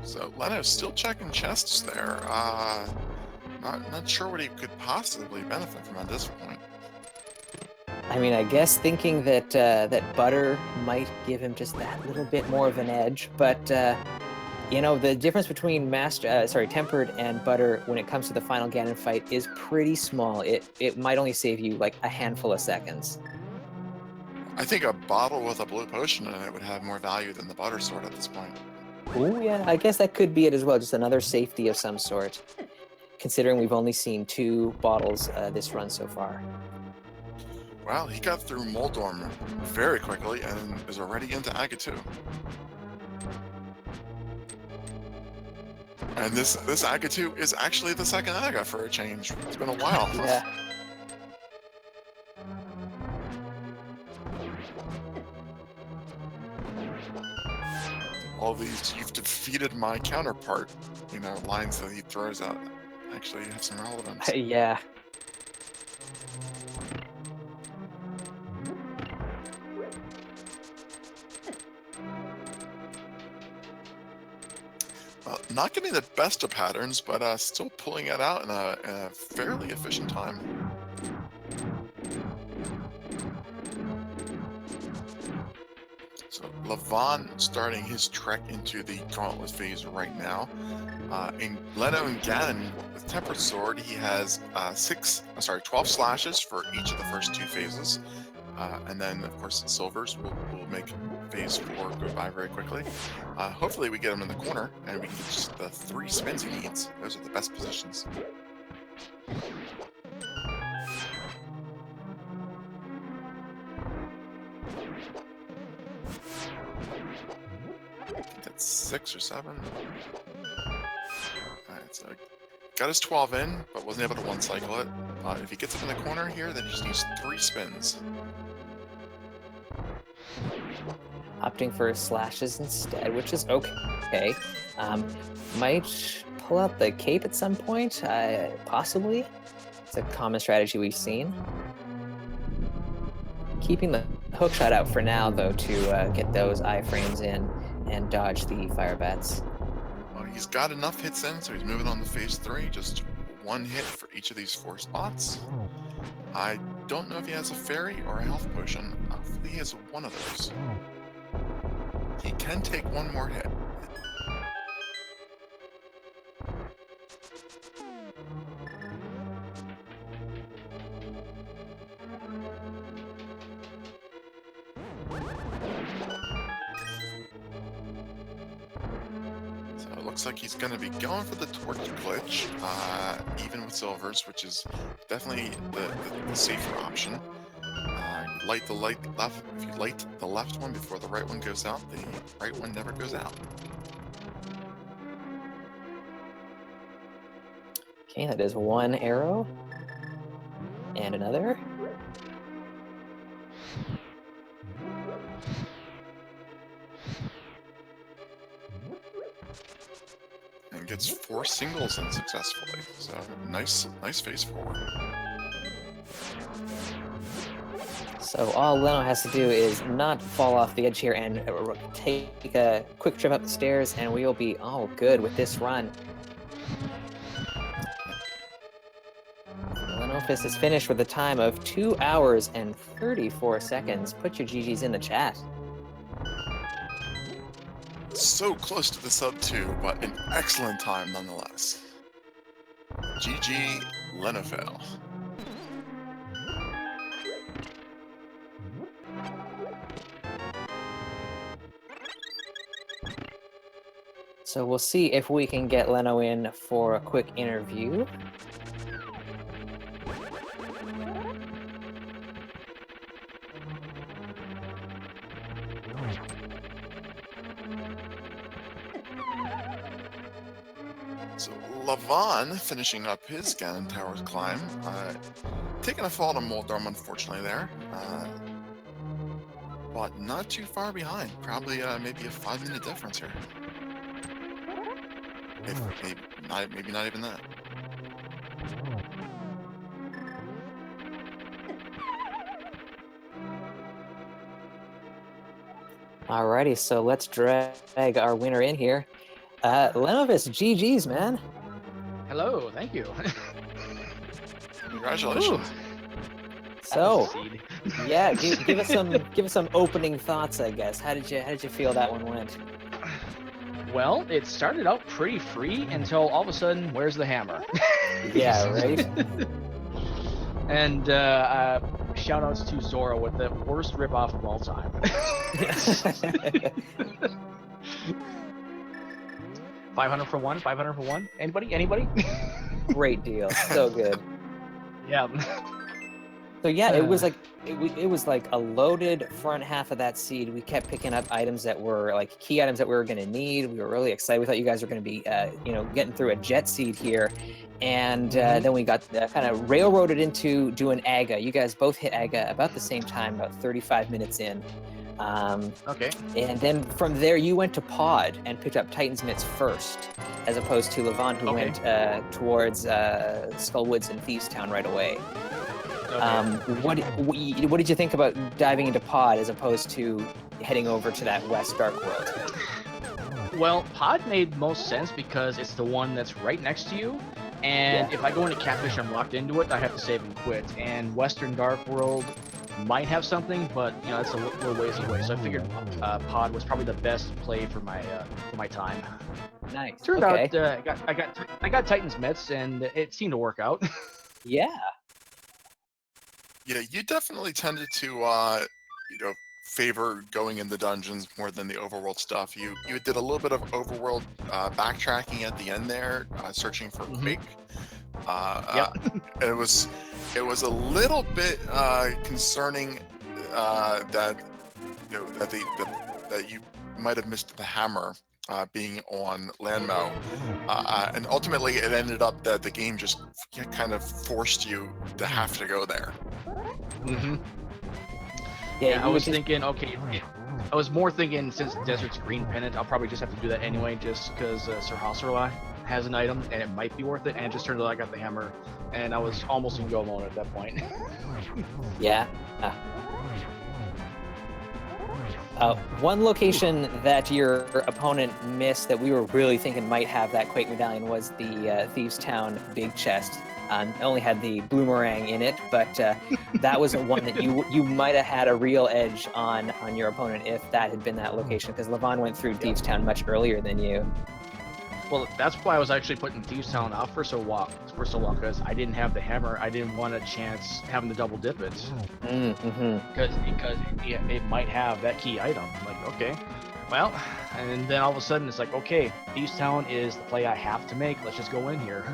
So Leno's still checking chests there. Not sure what he could possibly benefit from at this point. I mean, I guess thinking that that butter might give him just that little bit more of an edge, but the difference between tempered and butter when it comes to the final Ganon fight is pretty small. It might only save you like a handful of seconds. I think a bottle with a blue potion in it would have more value than the butter sword at this point. Oh yeah, I guess that could be it as well. Just another safety of some sort, considering we've only seen 2 bottles this run so far. Well, he got through Moldorm very quickly and is already into Aga 2. And this Aga 2 is actually the second Aga for a change. It's been a while. Yeah. All these "you've defeated my counterpart," lines that he throws out actually have some relevance. Yeah. Not getting the best of patterns, but still pulling it out in a fairly efficient time. So Lavan starting his trek into the Gauntlet phase right now. In Leno and Ganon with Tempered Sword, he has 12 slashes for each of the first 2 phases. And then, of course, Silvers will make phase 4 go by very quickly. Hopefully we get him in the corner, and we can get just the 3 spins he needs. Those are the best positions. I think that's 6 or 7. Alright, so got his 12 in, but wasn't able to 1 cycle it. If he gets up in the corner here, then he just needs 3 spins. Opting for slashes instead, which is okay. Might pull out the cape at some point, possibly. It's a common strategy we've seen. Keeping the hook shot out for now, though, to get those iframes in and dodge the fire bats. Well, he's got enough hits in, so he's moving on to phase 3. Just one hit for each of these 4 spots. I don't know if he has a fairy or a health potion. Hopefully he has one of those. He can take one more hit. So it looks like he's going to be going for the torch glitch, even with silvers, which is definitely the safer option. Light the left. If you light the left one before the right one goes out, the right one never goes out. Okay, that is one arrow. And another. And gets 4 singles in successfully. So nice phase forward. So all Leno has to do is not fall off the edge here and take a quick trip up the stairs, and we will be all good with this run. Lenophis is finished with a time of 2 hours and 34 seconds. Put your GGs in the chat. So close to the sub 2, but an excellent time nonetheless. GG Lenophis. So we'll see if we can get Leno in for a quick interview. So Lavan finishing up his Ganon Towers climb, taking a fall to Moldrum unfortunately there, but not too far behind. Probably maybe a 5-minute difference here. If maybe not even that. Alrighty, so let's drag our winner in here. Lenophis, GG's, man. Hello, thank you. Congratulations. So, yeah, give us some opening thoughts, I guess. How did you feel that one went? Well, it started out pretty free until all of a sudden, where's the hammer? Yeah, right? And shout outs to Zora with the worst ripoff of all time. 500 for one, 500 for one. Anybody? Great deal. So good. Yeah. So yeah, it was like a loaded front half of that seed. We kept picking up items that were like key items that we were going to need. We were really excited. We thought you guys were going to be, getting through a jet seed here, and then we got kind of railroaded into doing Aga. You guys both hit Aga about the same time, about 35 minutes in. Okay. And then from there, you went to Pod and picked up Titan's Mitts first, as opposed to Lavan, who went towards Skullwoods and Thieves Town right away. Okay. What did you think about diving into Pod as opposed to heading over to that West Dark World? Well, Pod made most sense because it's the one that's right next to you, and if I go into Catfish, I'm locked into it. I have to save and quit. And Western Dark World might have something, but it's a little ways away. So I figured Pod was probably the best play for my time. Nice. Turned out I got Titan's Mitts, and it seemed to work out. Yeah. Yeah, you definitely tended to, favor going in the dungeons more than the overworld stuff. You did a little bit of overworld backtracking at the end there, searching for Quake. It was a little bit concerning that that you might have missed the hammer being on Landmo, and ultimately it ended up that the game just kind of forced you to have to go there. Mm-hmm. Yeah, I was thinking, okay, I was more thinking since Desert's green pennant, I'll probably just have to do that anyway, just because Sir Hasserla. has an item and it might be worth it, and it just turned out I got the hammer, and I was almost in go mode at that point. Yeah. One location that your opponent missed that we were really thinking might have that Quake medallion was the Thieves Town big chest. It only had the boomerang in it, but that was one that you might have had a real edge on your opponent if that had been that location, because Levon went through Thieves Town much earlier than you. Well, that's why I was actually putting Thieves Town off for so long, because I didn't have the hammer. I didn't want a chance having to double dip it, because it might have that key item. I'm like, okay, well, and then all of a sudden it's like, okay, Thieves Town is the play I have to make. Let's just go in here.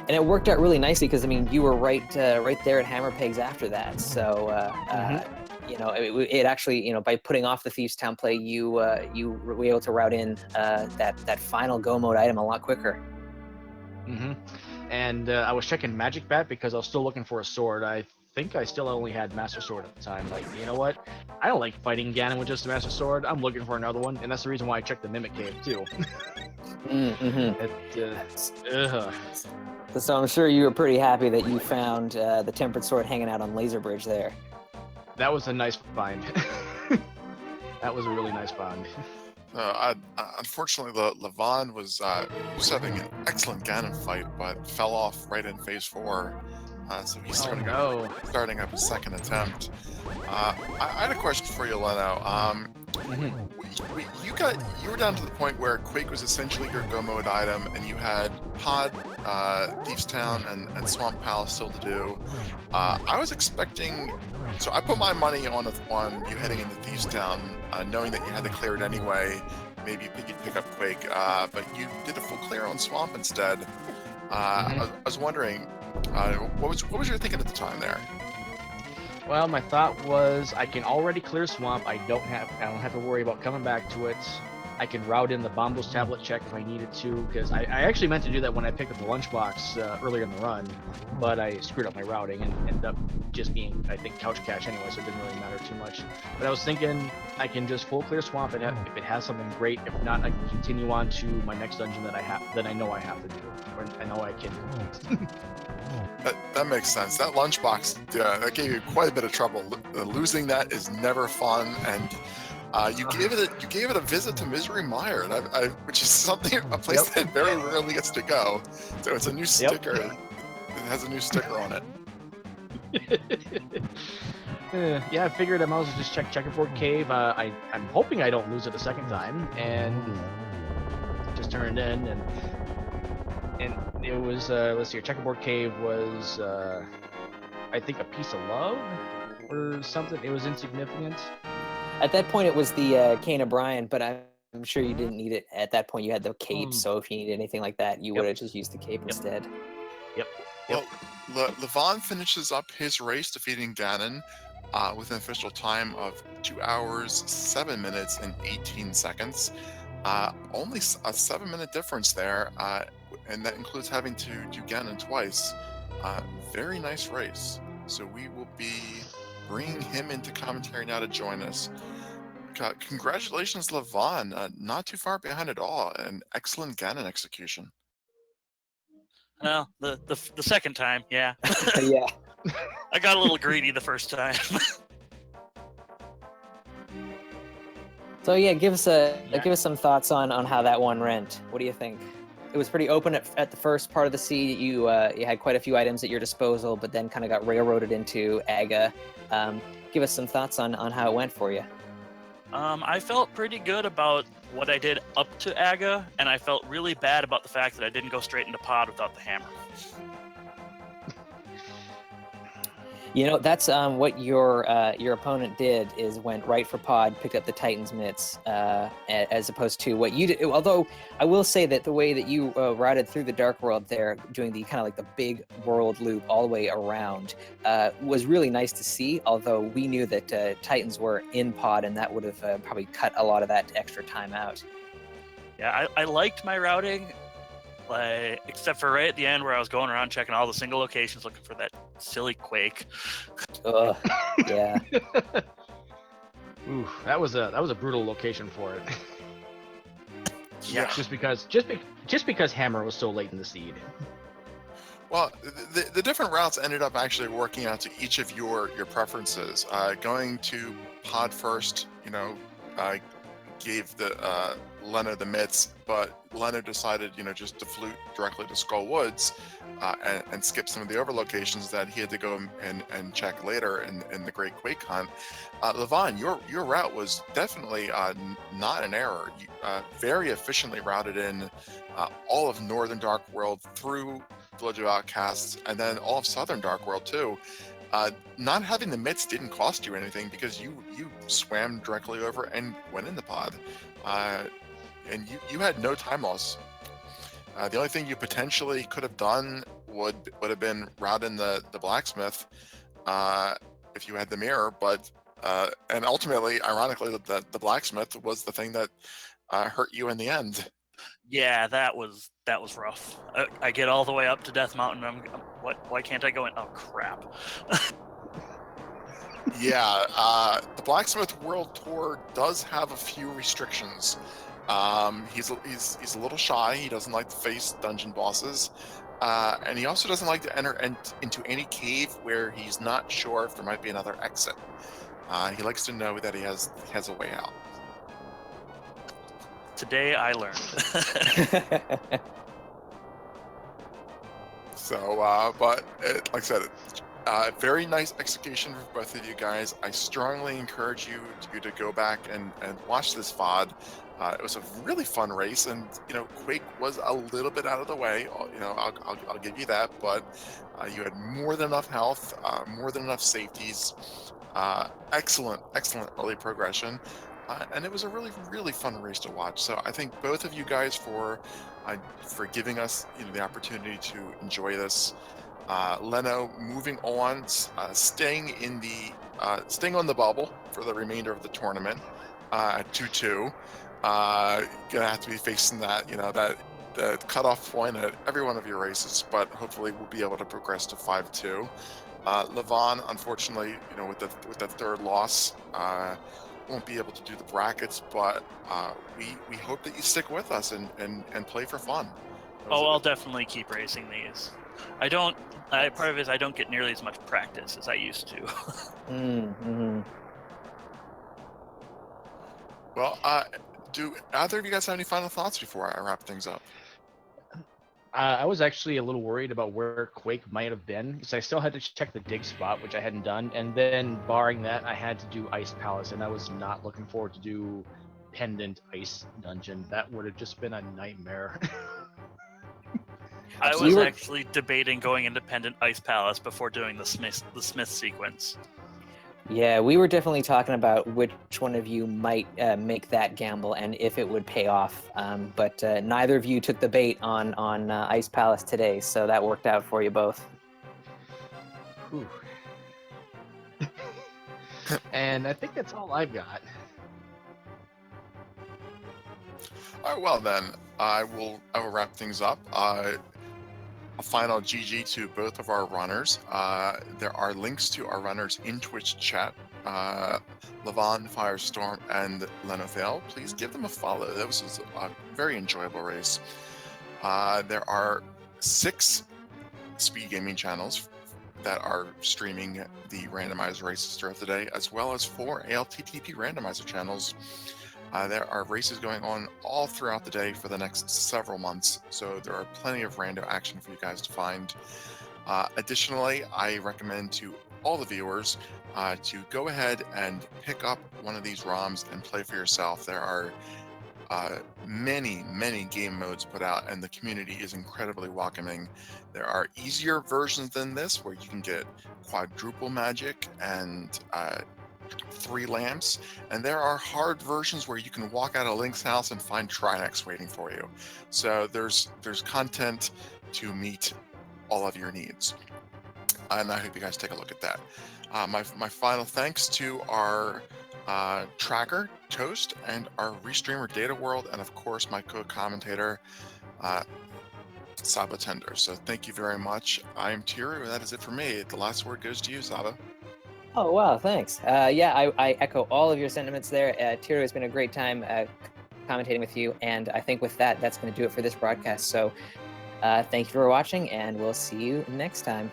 And it worked out really nicely because, I mean, you were right there at Hammer Pegs after that. So, you know, it actually, you know, by putting off the Thieves Town play, you were able to route in that final go mode item a lot quicker. And I was checking Magic Bat because I was still looking for a sword. I think I still only had Master Sword at the time. Like, you know what? I don't like fighting Ganon with just a Master Sword. I'm looking for another one, and that's the reason why I checked the Mimic Cave too. So I'm sure you were pretty happy that you found the Tempered Sword hanging out on Laser Bridge there. That was a nice find. That was a really nice find. Unfortunately, Levon was having an excellent Ganon fight, but fell off right in phase 4. So he's starting up his second attempt. I had a question for you, Leno. You were down to the point where Quake was essentially your go mode item, and you had Pod, Thieves Town, and Swamp Palace still to do. I was expecting, so I put my money on you heading into Thieves Town, knowing that you had to clear it anyway. Maybe you'd pick up Quake, but you did a full clear on Swamp instead. I was wondering, what was your thinking at the time there? Well, my thought was I can already clear Swamp. I don't have to worry about coming back to it. I can route in the Bombos tablet check if I needed to, because I actually meant to do that when I picked up the lunchbox earlier in the run, but I screwed up my routing and ended up just being, I think, couch cash anyway, so it didn't really matter too much. But I was thinking I can just full clear Swamp, and if it has something great, if not, I can continue on to my next dungeon that I know I have to do, or I know I can do. That makes sense. That lunchbox, that gave you quite a bit of trouble. Losing that is never fun, and you gave it a visit to Misery Mire, which is a place that very rarely gets to go. So it's a new sticker. It has a new sticker on it. Yeah, I figured I might as well just check Checkerboard Cave. I'm hoping I don't lose it a second time, and just turned in, and it was let's see, Checkerboard Cave was I think a piece of love or something. It was insignificant. At that point, it was the Cane O'Brien, but I'm sure you didn't need it at that point. You had the cape, so if you needed anything like that, you would have just used the cape instead. Well, Levon finishes up his race defeating Ganon with an official time of 2 hours, 7 minutes, and 18 seconds. Only a 7-minute difference there, and that includes having to do Ganon twice. Very nice race. So we will be bringing him into commentary now to join us. Congratulations, Levon. Not too far behind at all. An excellent Ganon execution. Well, the second time, yeah. Yeah. I got a little greedy the first time. So yeah, give us some thoughts on how that one went. What do you think? It was pretty open at the first part of the sea. You had quite a few items at your disposal, but then kind of got railroaded into Aga. Give us some thoughts on how it went for you. I felt pretty good about what I did up to Aga, and I felt really bad about the fact that I didn't go straight into Pod without the hammer. You know, that's what your opponent did, is went right for Pod, picked up the Titan's mitts, as opposed to what you did. Although I will say that the way that you routed through the Dark World there, doing the kind of like the big world loop all the way around, was really nice to see. Although we knew that Titans were in Pod, and that would have probably cut a lot of that extra time out. Yeah, I liked my routing. Except for right at the end where I was going around checking all the single locations looking for that silly Quake. Yeah. Ooh, that was a brutal location for it. Yeah. just because Hammer was so late in the seed. Well, the different routes ended up actually working out to each of your preferences. Going to pod first, gave the Leno the mitts, but Leno decided, just to flute directly to Skull Woods and skip some of the over locations that he had to go and check later in the Great Quake Hunt. Levan, your route was definitely not an error. You very efficiently routed in all of Northern Dark World through Village of Outcasts, and then all of Southern Dark World too. Not having the mitts didn't cost you anything because you swam directly over and went in the pod, and you had no time loss. The only thing you potentially could have done would have been route in the blacksmith if you had the mirror, but and ultimately, ironically, the blacksmith was the thing that hurt you in the end. Yeah, that was rough. I get all the way up to Death Mountain. Why can't I go in? Oh crap! Yeah, the Blacksmith World Tour does have a few restrictions. He's a little shy. He doesn't like to face dungeon bosses, and he also doesn't like to enter into any cave where he's not sure if there might be another exit. He likes to know that he has a way out. Today I learned. So, but like I said, very nice execution for both of you guys. I strongly encourage you to go back and watch this VOD. It was a really fun race, and Quake was a little bit out of the way. I'll give you that, but you had more than enough health, more than enough safeties. Excellent early progression. And it was a really, really fun race to watch. So I thank both of you guys for giving us the opportunity to enjoy this. Leno, moving on, staying on the bubble for the remainder of the tournament at 2-2. Gonna have to be facing that the cutoff point at every one of your races, but hopefully we'll be able to progress to 5-2. Levan, unfortunately, with the third loss, won't be able to do the brackets, but we hope that you stick with us and play for fun. I'll definitely keep racing these. Part of it is I don't get nearly as much practice as I used to. Mm-hmm. Well, do either of you guys have any final thoughts before I wrap things up? I was actually a little worried about where Quake might have been, because I still had to check the dig spot, which I hadn't done, and then barring that, I had to do Ice Palace, and I was not looking forward to do Pendant Ice Dungeon. That would have just been a nightmare. I was actually debating going Independent Ice Palace before doing the Smith sequence. Yeah, we were definitely talking about which one of you might make that gamble and if it would pay off. But neither of you took the bait on Ice Palace today, so that worked out for you both. And I think that's all I've got. All right, well then, I will wrap things up. A final GG to both of our runners. There are links to our runners in Twitch chat. LavanFirestorm and Lenophis. Please give them a follow. That was a very enjoyable race. There are 6 speed gaming channels that are streaming the randomizer races throughout the day, as well as 4 ALTTP randomizer channels. There are races going on all throughout the day for the next several months, so there are plenty of rando action for you guys to find. Additionally, I recommend to all the viewers to go ahead and pick up one of these ROMs and play for yourself. There are many game modes put out, and the community is incredibly welcoming. There are easier versions than this where you can get quadruple magic and 3 lamps, and there are hard versions where you can walk out of Link's house and find Trinex waiting for you. So there's content to meet all of your needs, and I hope you guys take a look at that. My final thanks to our tracker Toast and our restreamer Data World, and of course my co-commentator Saba Tender. So thank you very much. I'm Tiru, and that is it for me. The last word goes to you, Saba. Oh, wow, thanks. Yeah, I echo all of your sentiments there. Tiro, has been a great time commentating with you. And I think with that, that's going to do it for this broadcast. So thank you for watching, and we'll see you next time.